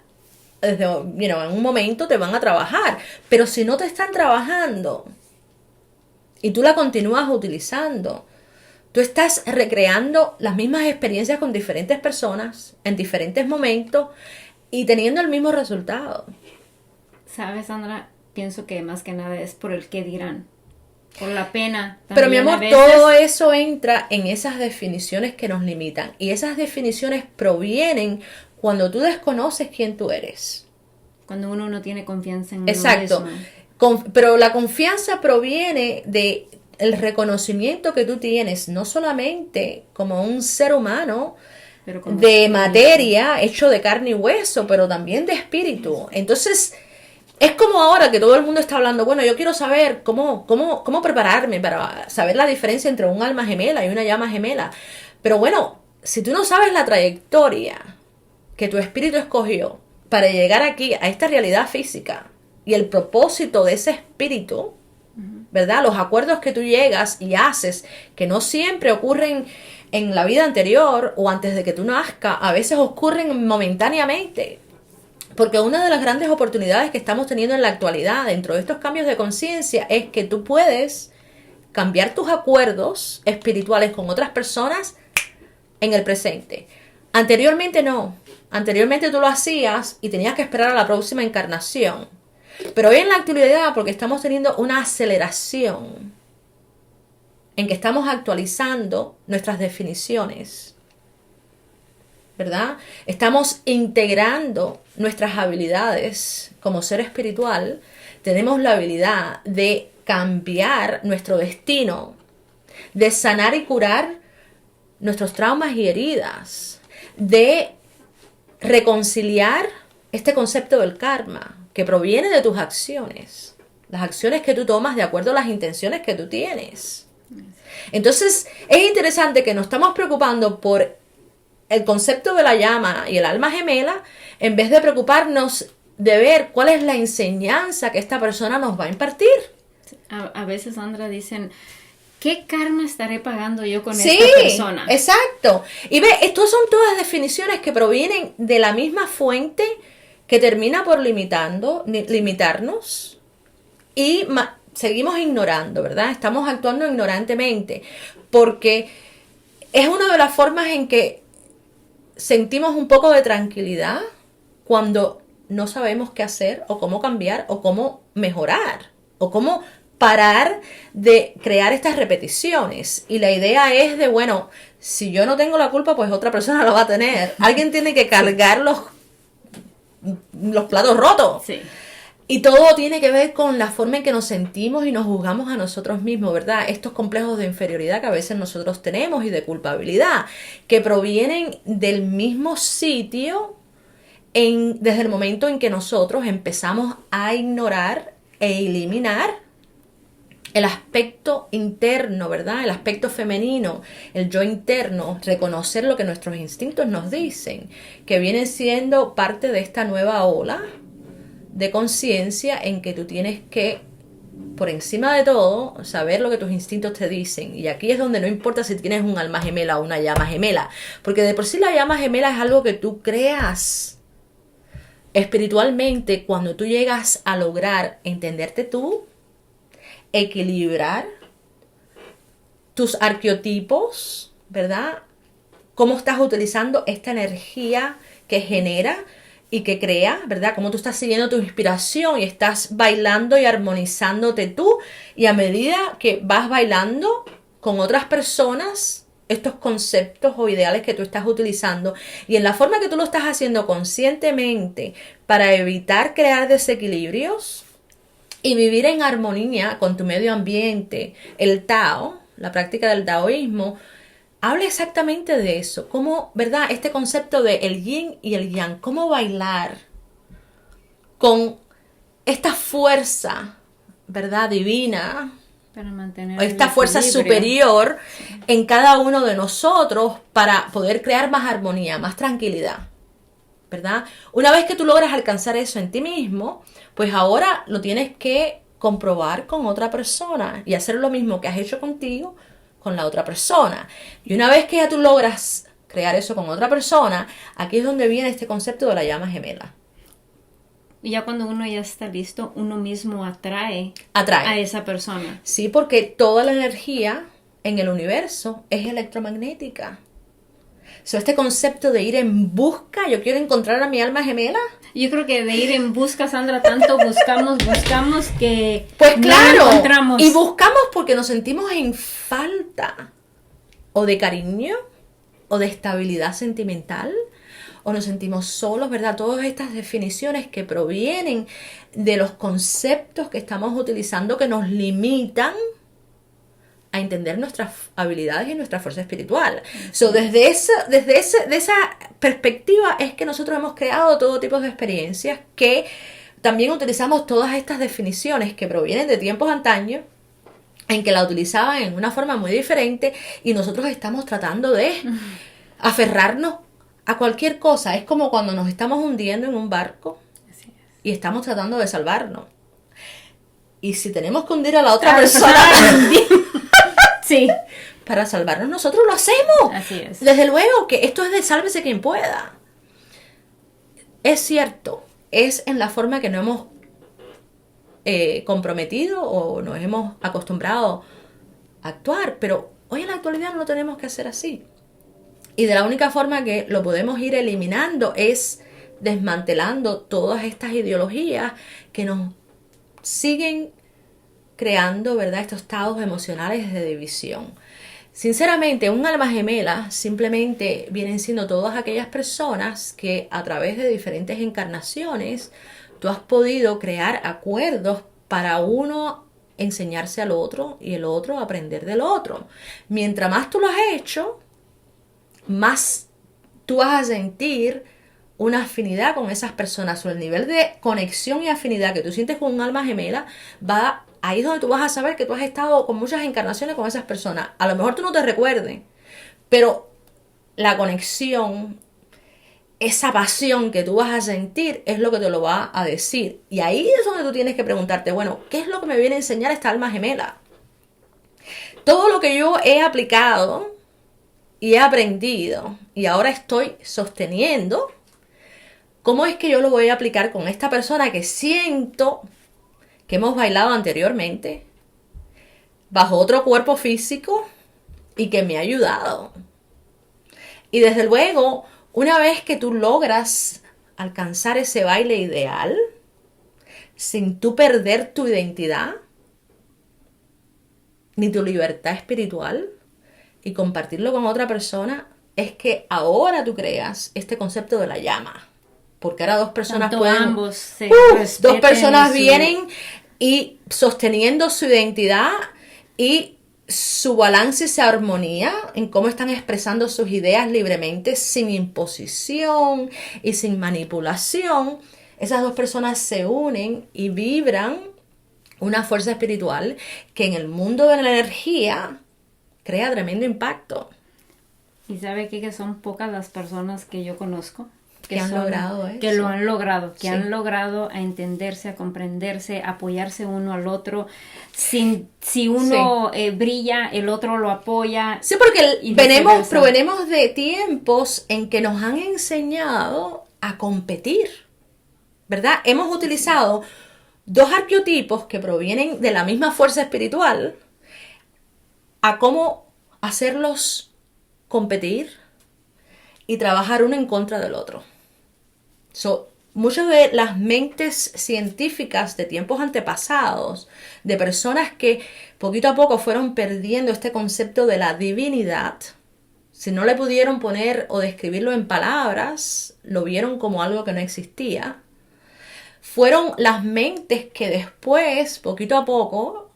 desde, en un momento te van a trabajar. Pero si no te están trabajando y tú la continúas utilizando, tú estás recreando las mismas experiencias con diferentes personas en diferentes momentos y teniendo el mismo resultado. ¿Sabes, Sandra? Pienso que más que nada es por el qué dirán. Por la pena. Pero mi amor, todo eso entra en esas definiciones que nos limitan. Y esas definiciones provienen cuando tú desconoces quién tú eres. Cuando uno no tiene confianza en uno mismo. Exacto. Pero la confianza proviene de el reconocimiento que tú tienes, no solamente como un ser humano de materia, hecho de carne y hueso, pero también de espíritu. Entonces, es como ahora que todo el mundo está hablando, bueno, yo quiero saber cómo prepararme para saber la diferencia entre un alma gemela y una llama gemela. Pero bueno, si tú no sabes la trayectoria que tu espíritu escogió para llegar aquí, a esta realidad física, y el propósito de ese espíritu, ¿verdad? Los acuerdos que tú llegas y haces, que no siempre ocurren en la vida anterior o antes de que tú nazcas, a veces ocurren momentáneamente. Porque una de las grandes oportunidades que estamos teniendo en la actualidad dentro de estos cambios de conciencia es que tú puedes cambiar tus acuerdos espirituales con otras personas en el presente. Anteriormente no. Anteriormente tú lo hacías y tenías que esperar a la próxima encarnación. Pero hoy en la actualidad, porque estamos teniendo una aceleración en que estamos actualizando nuestras definiciones, ¿verdad? Estamos integrando nuestras habilidades como ser espiritual. Tenemos la habilidad de cambiar nuestro destino, de sanar y curar nuestros traumas y heridas, de reconciliar este concepto del karma que proviene de tus acciones, las acciones que tú tomas de acuerdo a las intenciones que tú tienes. Entonces, es interesante que nos estamos preocupando por el concepto de la llama y el alma gemela, en vez de preocuparnos de ver cuál es la enseñanza que esta persona nos va a impartir. A veces, Sandra, dicen, ¿qué karma estaré pagando yo con Sí, esta persona? Exacto. Y ve, estas son todas definiciones que provienen de la misma fuente que termina por limitarnos y seguimos ignorando, ¿verdad? Estamos actuando ignorantemente porque es una de las formas en que sentimos un poco de tranquilidad cuando no sabemos qué hacer o cómo cambiar o cómo mejorar o cómo parar de crear estas repeticiones. Y la idea es de, bueno, si yo no tengo la culpa, pues otra persona la va a tener. Alguien tiene que cargar los platos rotos. Sí. Y todo tiene que ver con la forma en que nos sentimos y nos juzgamos a nosotros mismos, ¿verdad? Estos complejos de inferioridad que a veces nosotros tenemos y de culpabilidad, que provienen del mismo sitio desde el momento en que nosotros empezamos a ignorar e eliminar el aspecto interno, ¿verdad? El aspecto femenino, el yo interno, reconocer lo que nuestros instintos nos dicen, que viene siendo parte de esta nueva ola de conciencia en que tú tienes que, por encima de todo, saber lo que tus instintos te dicen. Y aquí es donde no importa si tienes un alma gemela o una llama gemela, porque de por sí la llama gemela es algo que tú creas espiritualmente cuando tú llegas a lograr entenderte tú, equilibrar tus arqueotipos, ¿verdad? Cómo estás utilizando esta energía que genera y que crea, ¿verdad? Cómo tú estás siguiendo tu inspiración y estás bailando y armonizándote tú, y a medida que vas bailando con otras personas estos conceptos o ideales que tú estás utilizando y en la forma que tú lo estás haciendo conscientemente para evitar crear desequilibrios y vivir en armonía con tu medio ambiente, el Tao, la práctica del taoísmo, habla exactamente de eso, cómo, ¿verdad? Este concepto de el yin y el yang, cómo bailar con esta fuerza, ¿verdad? Divina, para mantener esta fuerza superior en cada uno de nosotros para poder crear más armonía, más tranquilidad, ¿verdad? Una vez que tú logras alcanzar eso en ti mismo, pues ahora lo tienes que comprobar con otra persona y hacer lo mismo que has hecho contigo con la otra persona. Y una vez que ya tú logras crear eso con otra persona, aquí es donde viene este concepto de la llama gemela. Y ya cuando uno ya está listo, uno mismo atrae a esa persona. Sí, porque toda la energía en el universo es electromagnética. Este concepto de ir en busca, yo quiero encontrar a mi alma gemela. Yo creo que de ir en busca, Sandra, tanto buscamos que pues claro, no encontramos. Y buscamos porque nos sentimos en falta o de cariño o de estabilidad sentimental, o nos sentimos solos, ¿verdad? Todas estas definiciones que provienen de los conceptos que estamos utilizando que nos limitan a entender nuestras habilidades y nuestra fuerza espiritual. Desde esa perspectiva es que nosotros hemos creado todo tipo de experiencias que también utilizamos todas estas definiciones que provienen de tiempos antaños en que la utilizaban en una forma muy diferente y nosotros estamos tratando de aferrarnos a cualquier cosa. Es como cuando nos estamos hundiendo en un barco y estamos tratando de salvarnos. Y si tenemos que hundir a la otra persona, sí, para salvarnos nosotros, lo hacemos. Así es. Desde luego que esto es de sálvese quien pueda. Es cierto, es en la forma que nos hemos comprometido o nos hemos acostumbrado a actuar, pero hoy en la actualidad no lo tenemos que hacer así. Y de la única forma que lo podemos ir eliminando es desmantelando todas estas ideologías que nos siguen creando, ¿verdad?, estos estados emocionales de división. Sinceramente, un alma gemela simplemente vienen siendo todas aquellas personas que a través de diferentes encarnaciones tú has podido crear acuerdos para uno enseñarse al otro y el otro aprender del otro. Mientras más tú lo has hecho, más tú vas a sentir una afinidad con esas personas, o el nivel de conexión y afinidad que tú sientes con un alma gemela, ahí es donde tú vas a saber que tú has estado con muchas encarnaciones con esas personas. A lo mejor tú no te recuerdes, pero la conexión, esa pasión que tú vas a sentir es lo que te lo va a decir. Y ahí es donde tú tienes que preguntarte, bueno, ¿qué es lo que me viene a enseñar esta alma gemela? Todo lo que yo he aplicado y he aprendido y ahora estoy sosteniendo, ¿cómo es que yo lo voy a aplicar con esta persona que siento que hemos bailado anteriormente bajo otro cuerpo físico y que me ha ayudado? Y desde luego, una vez que tú logras alcanzar ese baile ideal, sin tú perder tu identidad, ni tu libertad espiritual, y compartirlo con otra persona, es que ahora tú creas este concepto de la llama. Porque ahora dos personas Tanto pueden... ambos se dos personas su... vienen y sosteniendo su identidad y su balance y su armonía en cómo están expresando sus ideas libremente, sin imposición y sin manipulación. Esas dos personas se unen y vibran una fuerza espiritual que en el mundo de la energía crea tremendo impacto. Y sabe que son pocas las personas que yo conozco que han logrado eso. Que lo han logrado, que Sí. han logrado a entenderse, a comprenderse, a apoyarse uno al otro. Si uno brilla, el otro lo apoya. Sí, porque y provenimos de tiempos en que nos han enseñado a competir, ¿verdad? Hemos utilizado dos arqueotipos que provienen de la misma fuerza espiritual a cómo hacerlos competir y trabajar uno en contra del otro. Muchas de las mentes científicas de tiempos antepasados, de personas que poquito a poco fueron perdiendo este concepto de la divinidad, si no le pudieron poner o describirlo en palabras, lo vieron como algo que no existía. Fueron las mentes que después, poquito a poco,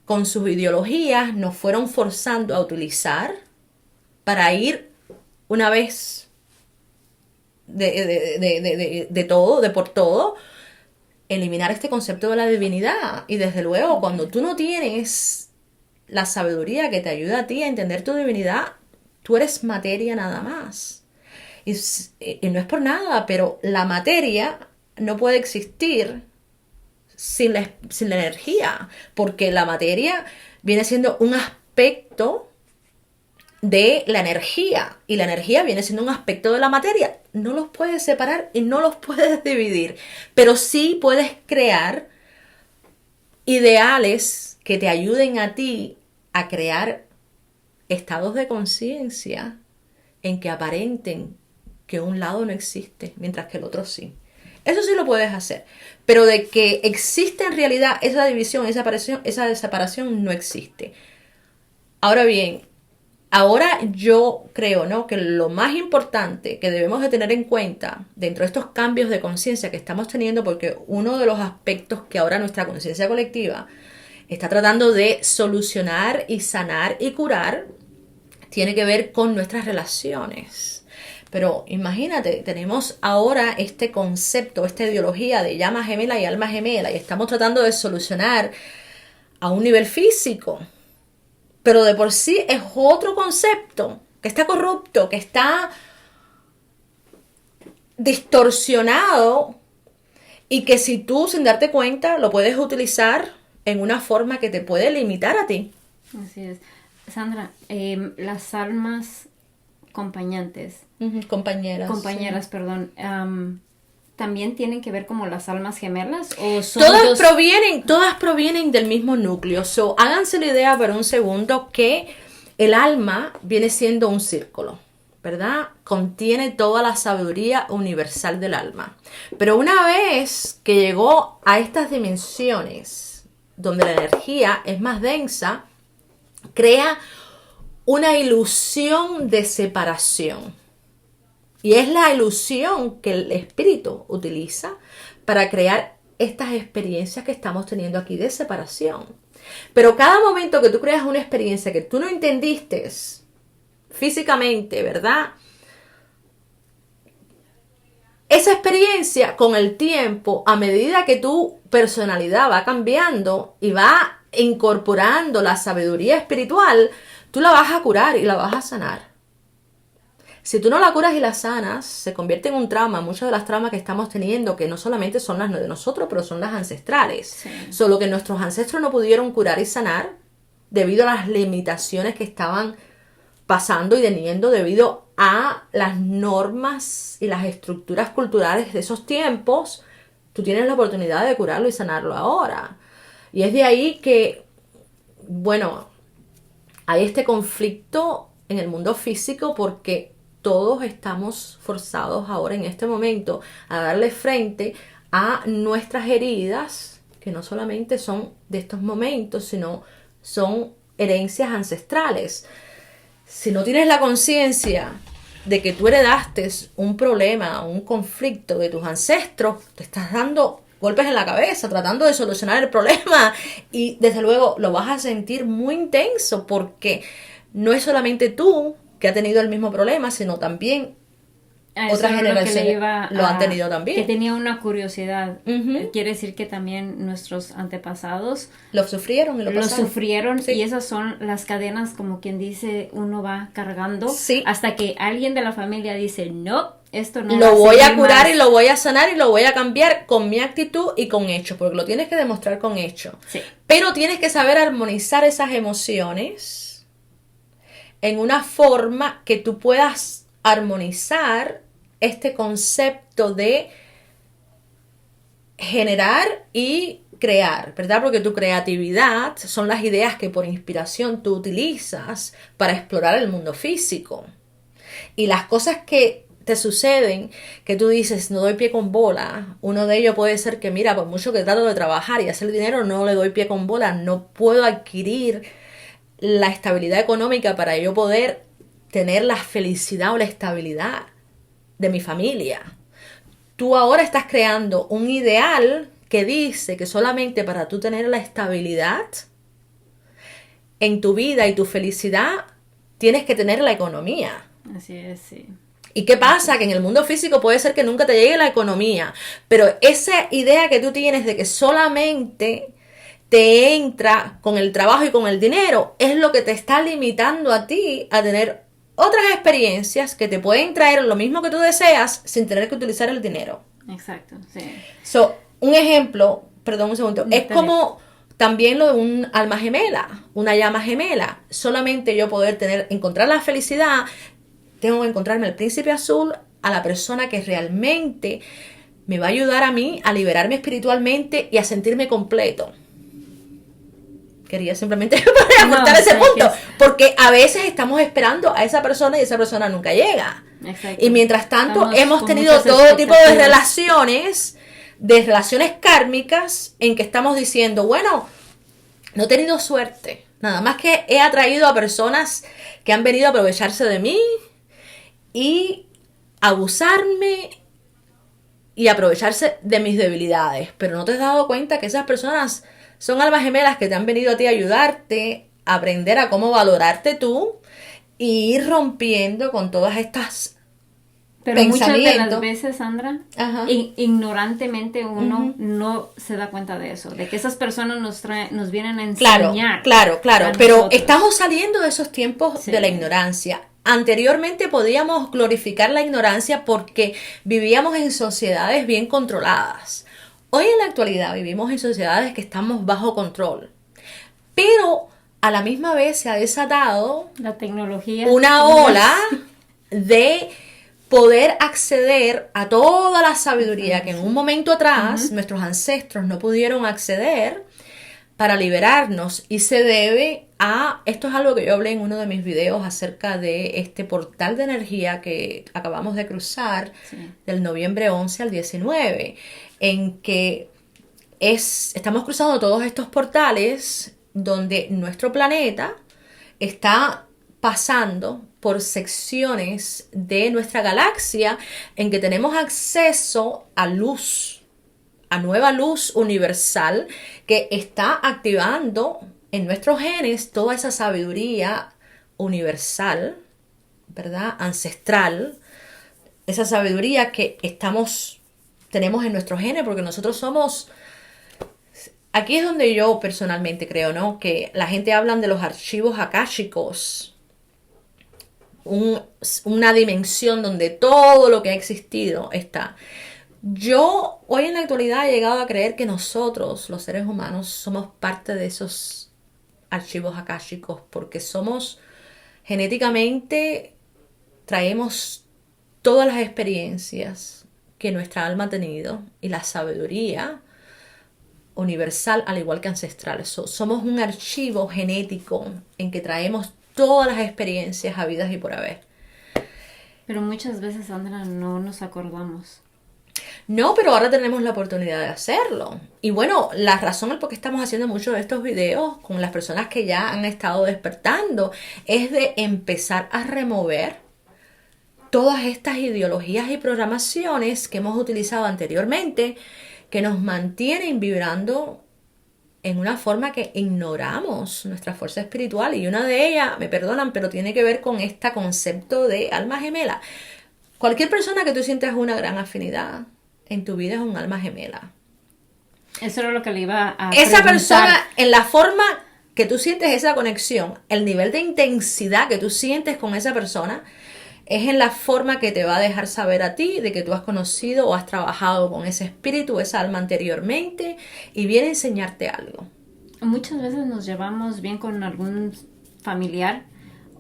con sus ideologías, nos fueron forzando a utilizar para ir una vez de todo, de por todo, eliminar este concepto de la divinidad. Y desde luego, cuando tú no tienes la sabiduría que te ayuda a ti a entender tu divinidad, tú eres materia nada más. Y no es por nada, pero la materia no puede existir sin la energía, porque la materia viene siendo un aspecto de la energía y la energía viene siendo un aspecto de la materia. No los puedes separar y no los puedes dividir, pero sí puedes crear ideales que te ayuden a ti a crear estados de conciencia en que aparenten que un lado no existe mientras que el otro sí. Eso sí lo puedes hacer, pero de que existe en realidad esa división, esa separación no existe. Ahora bien, ahora yo creo, ¿no?, que lo más importante que debemos de tener en cuenta dentro de estos cambios de conciencia que estamos teniendo, porque uno de los aspectos que ahora nuestra conciencia colectiva está tratando de solucionar y sanar y curar, tiene que ver con nuestras relaciones. Pero imagínate, tenemos ahora este concepto, esta ideología de llama gemela y alma gemela, y estamos tratando de solucionar a un nivel físico. Pero de por sí es otro concepto que está corrupto, que está distorsionado y que si tú sin darte cuenta lo puedes utilizar en una forma que te puede limitar a ti. Así es. Sandra, las almas acompañantes, Compañeras. perdón, ¿también tienen que ver como las almas gemelas? ¿O son Todas provienen del mismo núcleo. So, háganse la idea por un segundo que el alma viene siendo un círculo, ¿verdad? Contiene toda la sabiduría universal del alma. Pero una vez que llegó a estas dimensiones, donde la energía es más densa, crea una ilusión de separación. Y es la ilusión que el espíritu utiliza para crear estas experiencias que estamos teniendo aquí de separación. Pero cada momento que tú creas una experiencia que tú no entendiste físicamente, ¿verdad? Esa experiencia con el tiempo, a medida que tu personalidad va cambiando y va incorporando la sabiduría espiritual, tú la vas a curar y la vas a sanar. Si tú no la curas y la sanas, se convierte en un trauma. Muchas de las traumas que estamos teniendo, que no solamente son las de nosotros, pero son las ancestrales. Sí. Solo que nuestros ancestros no pudieron curar y sanar debido a las limitaciones que estaban pasando y teniendo debido a las normas y las estructuras culturales de esos tiempos. Tú tienes la oportunidad de curarlo y sanarlo ahora. Y es de ahí que, bueno, hay este conflicto en el mundo físico porque todos estamos forzados ahora en este momento a darle frente a nuestras heridas, que no solamente son de estos momentos, sino son herencias ancestrales. Si no tienes la conciencia de que tú heredaste un problema, un conflicto de tus ancestros, te estás dando golpes en la cabeza, tratando de solucionar el problema y desde luego lo vas a sentir muy intenso porque no es solamente tú que ha tenido el mismo problema, sino también otras generaciones lo han tenido también. Que tenía una curiosidad. Quiere decir que también nuestros antepasados lo sufrieron y lo pasaron. sufrieron, sí. Y esas son las cadenas, como quien dice, uno va cargando, sí. Hasta que alguien de la familia dice, no, esto no lo voy a curar más. Y lo voy a sanar y lo voy a cambiar con mi actitud y con hechos, porque lo tienes que demostrar con hechos. Sí. Pero tienes que saber armonizar esas emociones en una forma que tú puedas armonizar este concepto de generar y crear, ¿verdad? Porque tu creatividad son las ideas que por inspiración tú utilizas para explorar el mundo físico. Y las cosas que te suceden, que tú dices, no doy pie con bola, uno de ellos puede ser que, mira, por mucho que trato de trabajar y hacer dinero, no le doy pie con bola, no puedo adquirir la estabilidad económica para yo poder tener la felicidad o la estabilidad de mi familia. Tú ahora estás creando un ideal que dice que solamente para tú tener la estabilidad en tu vida y tu felicidad tienes que tener la economía. Así es, sí. ¿Y qué pasa? Que en el mundo físico puede ser que nunca te llegue la economía, pero esa idea que tú tienes de que solamente te entra con el trabajo y con el dinero es lo que te está limitando a ti a tener otras experiencias que te pueden traer lo mismo que tú deseas sin tener que utilizar el dinero. Exacto, sí. Un ejemplo, perdón un segundo, es como también lo de un alma gemela, una llama gemela. Solamente yo poder encontrar la felicidad, tengo que encontrarme el príncipe azul, a la persona que realmente me va a ayudar a mí a liberarme espiritualmente y a sentirme completo. Quería simplemente aportar ese punto, porque a veces estamos esperando a esa persona y esa persona nunca llega. Exacto. Y mientras tanto hemos tenido todo tipo de relaciones kármicas en que estamos diciendo, bueno, no he tenido suerte, nada más que he atraído a personas que han venido a aprovecharse de mí y abusarme y aprovecharse de mis debilidades, pero no te has dado cuenta que esas personas son almas gemelas que te han venido a ti a ayudarte a aprender a cómo valorarte tú y ir rompiendo con todas estas pero muchas de las veces, Sandra, ignorantemente uno no se da cuenta de eso, de que esas personas nos vienen a enseñar. Claro, pero estamos saliendo de esos tiempos de la ignorancia. Anteriormente podíamos glorificar la ignorancia porque vivíamos en sociedades bien controladas. Hoy en la actualidad vivimos en sociedades que estamos bajo control. Pero a la misma vez se ha desatado La tecnología. una ola de poder acceder a toda la sabiduría que en un momento atrás nuestros ancestros no pudieron acceder para liberarnos, y se debe a, esto es algo que yo hablé en uno de mis videos acerca de este portal de energía que acabamos de cruzar, del noviembre 11 al 19, en que estamos cruzando todos estos portales donde nuestro planeta está pasando por secciones de nuestra galaxia en que tenemos acceso a luz, a nueva luz universal que está activando en nuestros genes toda esa sabiduría universal, ¿verdad? Ancestral, esa sabiduría que tenemos en nuestros genes, porque nosotros somos... Aquí es donde yo personalmente creo, ¿no? Que la gente habla de los archivos akáshicos, una dimensión donde todo lo que ha existido está. Yo hoy en la actualidad he llegado a creer que nosotros, los seres humanos, somos parte de esos archivos akáshicos, porque somos genéticamente, traemos todas las experiencias que nuestra alma ha tenido y la sabiduría universal, al igual que ancestral. Somos un archivo genético en que traemos todas las experiencias habidas y por haber. Pero muchas veces, Sandra, no nos acordamos. No, pero ahora tenemos la oportunidad de hacerlo. Y bueno, la razón por qué estamos haciendo muchos de estos videos con las personas que ya han estado despertando es de empezar a remover todas estas ideologías y programaciones que hemos utilizado anteriormente, que nos mantienen vibrando en una forma que ignoramos nuestra fuerza espiritual. Y una de ellas, me perdonan, pero tiene que ver con este concepto de alma gemela. Cualquier persona que tú sientas una gran afinidad en tu vida es un alma gemela. Eso era lo que le iba a Esa preguntar. persona, en la forma que tú sientes esa conexión, el nivel de intensidad que tú sientes con esa persona, es en la forma que te va a dejar saber a ti de que tú has conocido o has trabajado con ese espíritu, esa alma anteriormente, y viene a enseñarte algo. Muchas veces nos llevamos bien con algún familiar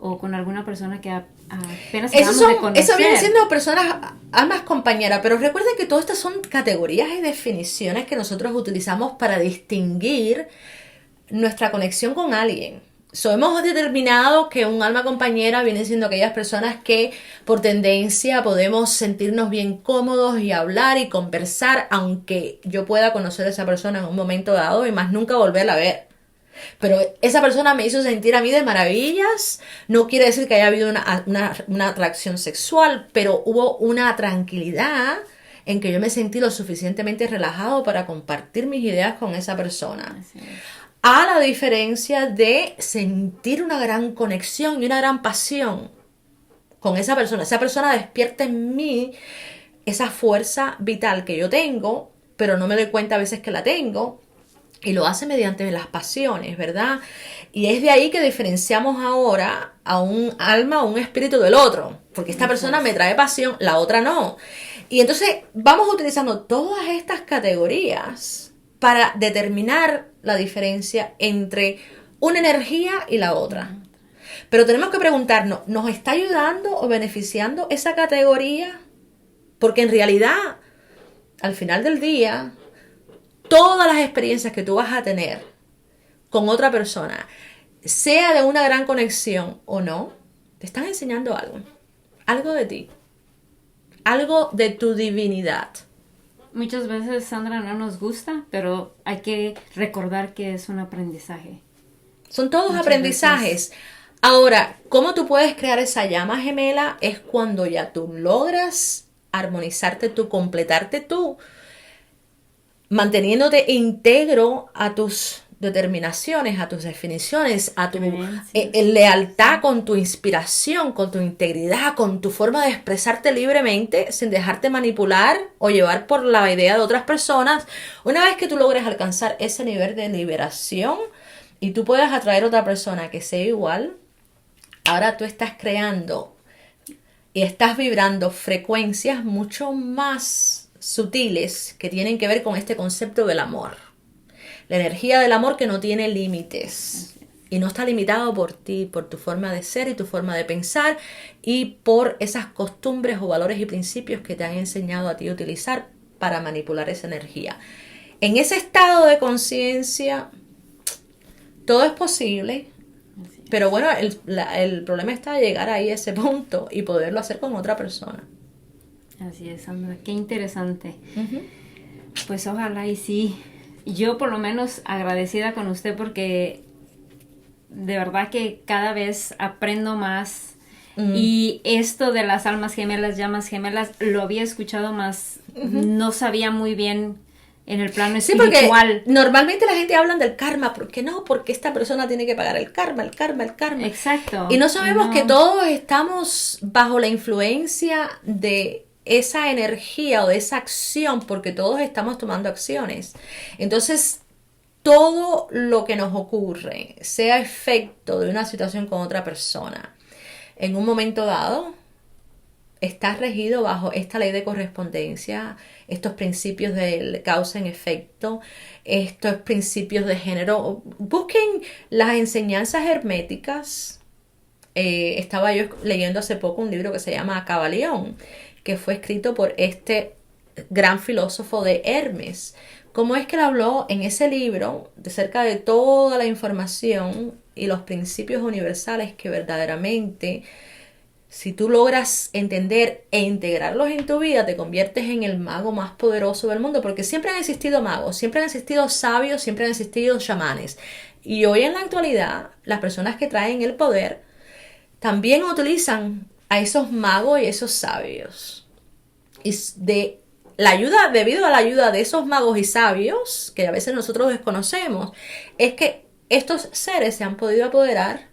o con alguna persona que apenas acabamos de conocer. Eso viene siendo personas, almas compañeras, pero recuerden que todas estas son categorías y definiciones que nosotros utilizamos para distinguir nuestra conexión con alguien. Hemos determinado que un alma compañera viene siendo aquellas personas que por tendencia podemos sentirnos bien cómodos y hablar y conversar, aunque yo pueda conocer a esa persona en un momento dado y más nunca volverla a ver. Pero esa persona me hizo sentir a mí de maravillas. No quiere decir que haya habido una atracción sexual, pero hubo una tranquilidad en que yo me sentí lo suficientemente relajado para compartir mis ideas con esa persona. Así es. A la diferencia de sentir una gran conexión y una gran pasión con esa persona. Esa persona despierta en mí esa fuerza vital que yo tengo, pero no me doy cuenta a veces que la tengo. Y lo hace mediante las pasiones, ¿verdad? Y es de ahí que diferenciamos ahora a un alma o un espíritu del otro. Porque esta persona me trae pasión, la otra no. Y entonces vamos utilizando todas estas categorías para determinar la diferencia entre una energía y la otra. Pero tenemos que preguntarnos, ¿nos está ayudando o beneficiando esa categoría? Porque en realidad, al final del día, todas las experiencias que tú vas a tener con otra persona, sea de una gran conexión o no, te están enseñando algo. Algo de ti. Algo de tu divinidad. Muchas veces, Sandra, no nos gusta, pero hay que recordar que es un aprendizaje. Son todos Muchas aprendizajes. veces. Ahora, ¿cómo tú puedes crear esa llama gemela? Es cuando ya tú logras armonizarte tú, completarte tú, manteniéndote íntegro a tus determinaciones, a tus definiciones, a tu lealtad con tu inspiración, con tu integridad, con tu forma de expresarte libremente sin dejarte manipular o llevar por la idea de otras personas. Una vez que tú logres alcanzar ese nivel de liberación y tú puedas atraer a otra persona que sea igual, ahora tú estás creando y estás vibrando frecuencias mucho más sutiles que tienen que ver con este concepto del amor. La energía del amor que no tiene límites. Y no está limitado por ti, por tu forma de ser y tu forma de pensar y por esas costumbres o valores y principios que te han enseñado a ti a utilizar para manipular esa energía. En ese estado de conciencia, todo es posible, pero bueno, el problema está llegar ahí a ese punto y poderlo hacer con otra persona. Así es, Sandra, qué interesante. Pues ojalá y sí. Yo por lo menos agradecida con usted porque de verdad que cada vez aprendo más. Y esto de las almas gemelas, llamas gemelas, lo había escuchado más, no sabía muy bien en el plano espiritual. Sí, porque normalmente la gente habla del karma, ¿por qué no? Porque esta persona tiene que pagar el karma. Exacto. Y no sabemos que todos estamos bajo la influencia de esa energía o de esa acción, porque todos estamos tomando acciones. Entonces, todo lo que nos ocurre, sea efecto de una situación con otra persona, en un momento dado, está regido bajo esta ley de correspondencia, estos principios de causa en efecto, estos principios de género. Busquen las enseñanzas herméticas. Estaba yo leyendo hace poco un libro que se llama Kybalión, que fue escrito por este gran filósofo de Hermes. ¿Cómo es que él habló en ese libro de cerca de toda la información y los principios universales que verdaderamente, si tú logras entender e integrarlos en tu vida, te conviertes en el mago más poderoso del mundo? Porque siempre han existido magos, siempre han existido sabios, siempre han existido chamanes. Y hoy en la actualidad, las personas que traen el poder también utilizan a esos magos y esos sabios. Y debido a la ayuda de esos magos y sabios, que a veces nosotros desconocemos, es que estos seres se han podido apoderar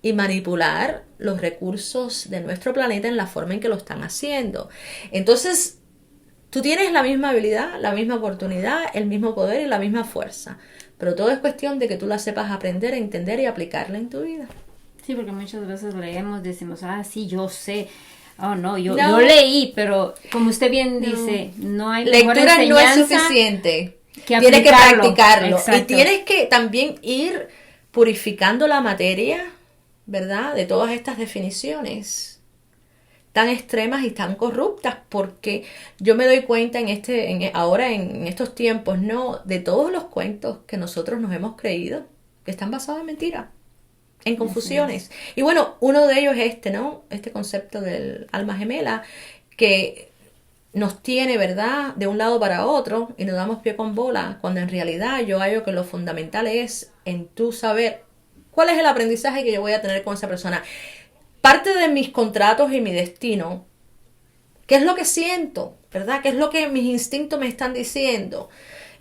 y manipular los recursos de nuestro planeta en la forma en que lo están haciendo. Entonces, tú tienes la misma habilidad, la misma oportunidad, el mismo poder y la misma fuerza. Pero todo es cuestión de que tú la sepas aprender, entender y aplicarla en tu vida. Sí, porque muchas veces leemos, decimos, sí, yo sé. Oh, no, yo leí, pero como usted bien dice, no hay mejor lectura, no es enseñanza suficiente. que Tienes que practicarlo. Exacto. Y tienes que también ir purificando la materia, ¿verdad? De todas estas definiciones tan extremas y tan corruptas, porque yo me doy cuenta ahora en estos tiempos, ¿no? De todos los cuentos que nosotros nos hemos creído, que están basados en mentiras, en confusiones. Y bueno, uno de ellos es ¿no? Este concepto del alma gemela, que nos tiene, ¿verdad?, de un lado para otro y nos damos pie con bola, cuando en realidad yo hallo que lo fundamental es en tú saber cuál es el aprendizaje que yo voy a tener con esa persona. Parte de mis contratos y mi destino, ¿qué es lo que siento? ¿Verdad? ¿Qué es lo que mis instintos me están diciendo?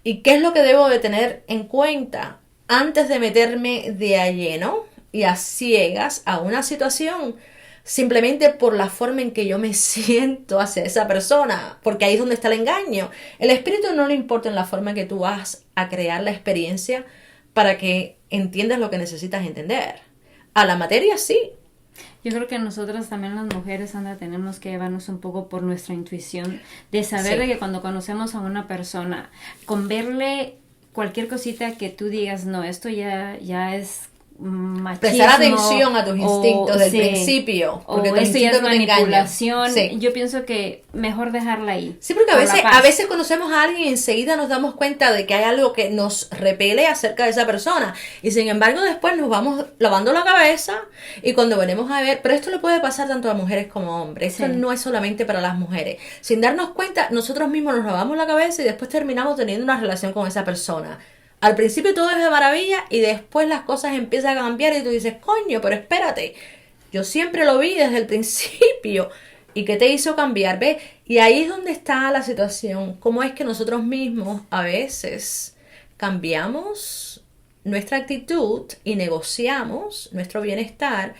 ¿Y qué es lo que debo de tener en cuenta antes de meterme de a lleno y a ciegas a una situación simplemente por la forma en que yo me siento hacia esa persona? Porque ahí es donde está el engaño. El espíritu no le importa en la forma en que tú vas a crear la experiencia para que entiendas lo que necesitas entender. A la materia sí. Yo creo que nosotras también las mujeres, Sandra, tenemos que llevarnos un poco por nuestra intuición, de saber de que cuando conocemos a una persona, con verle cualquier cosita que tú digas, no, esto ya es machismo, prestar atención a tus instintos del principio, porque esto ya es manipulación. Yo pienso que mejor dejarla ahí. Sí, porque a veces conocemos a alguien y enseguida nos damos cuenta de que hay algo que nos repele acerca de esa persona, y sin embargo después nos vamos lavando la cabeza y cuando venimos a ver, pero esto le puede pasar tanto a mujeres como a hombres, esto no es solamente para las mujeres. Sin darnos cuenta, nosotros mismos nos lavamos la cabeza y después terminamos teniendo una relación con esa persona. Al principio todo es de maravilla y después las cosas empiezan a cambiar y tú dices, coño, pero espérate, yo siempre lo vi desde el principio. ¿Y qué te hizo cambiar? ¿Ves? Y ahí es donde está la situación. ¿Cómo es que nosotros mismos a veces cambiamos nuestra actitud y negociamos nuestro bienestar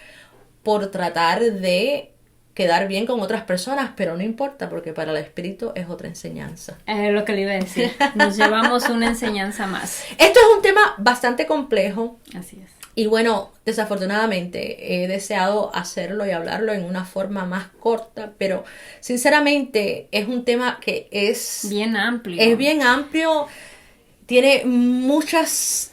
por tratar de quedar bien con otras personas? Pero no importa, porque para el espíritu es otra enseñanza. Es lo que le iba a decir. Nos llevamos una enseñanza más. Esto es un tema bastante complejo. Así es. Y bueno, desafortunadamente he deseado hacerlo y hablarlo en una forma más corta, pero sinceramente es un tema que es bien amplio. Es bien amplio, tiene muchas,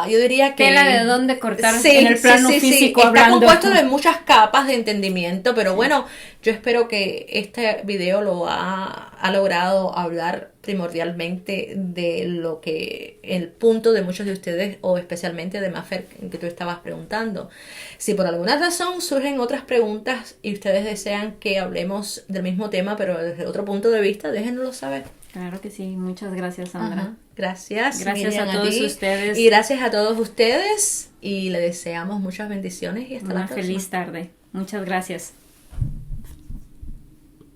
yo diría que... Tela de dónde cortar Sí, en el plano sí, sí, sí. físico Está hablando. compuesto de muchas capas de entendimiento, pero bueno, yo espero que este video ha logrado hablar primordialmente de lo que el punto de muchos de ustedes, o especialmente de Mafer, que tú estabas preguntando. Si por alguna razón surgen otras preguntas y ustedes desean que hablemos del mismo tema, pero desde otro punto de vista, déjenoslo saber. Claro que sí. Muchas gracias, Sandra. Ajá. Gracias. Gracias Miriam, a todos ti. ustedes. Y gracias a todos ustedes. Y le deseamos muchas bendiciones y hasta la Una próxima. feliz tarde. Muchas gracias.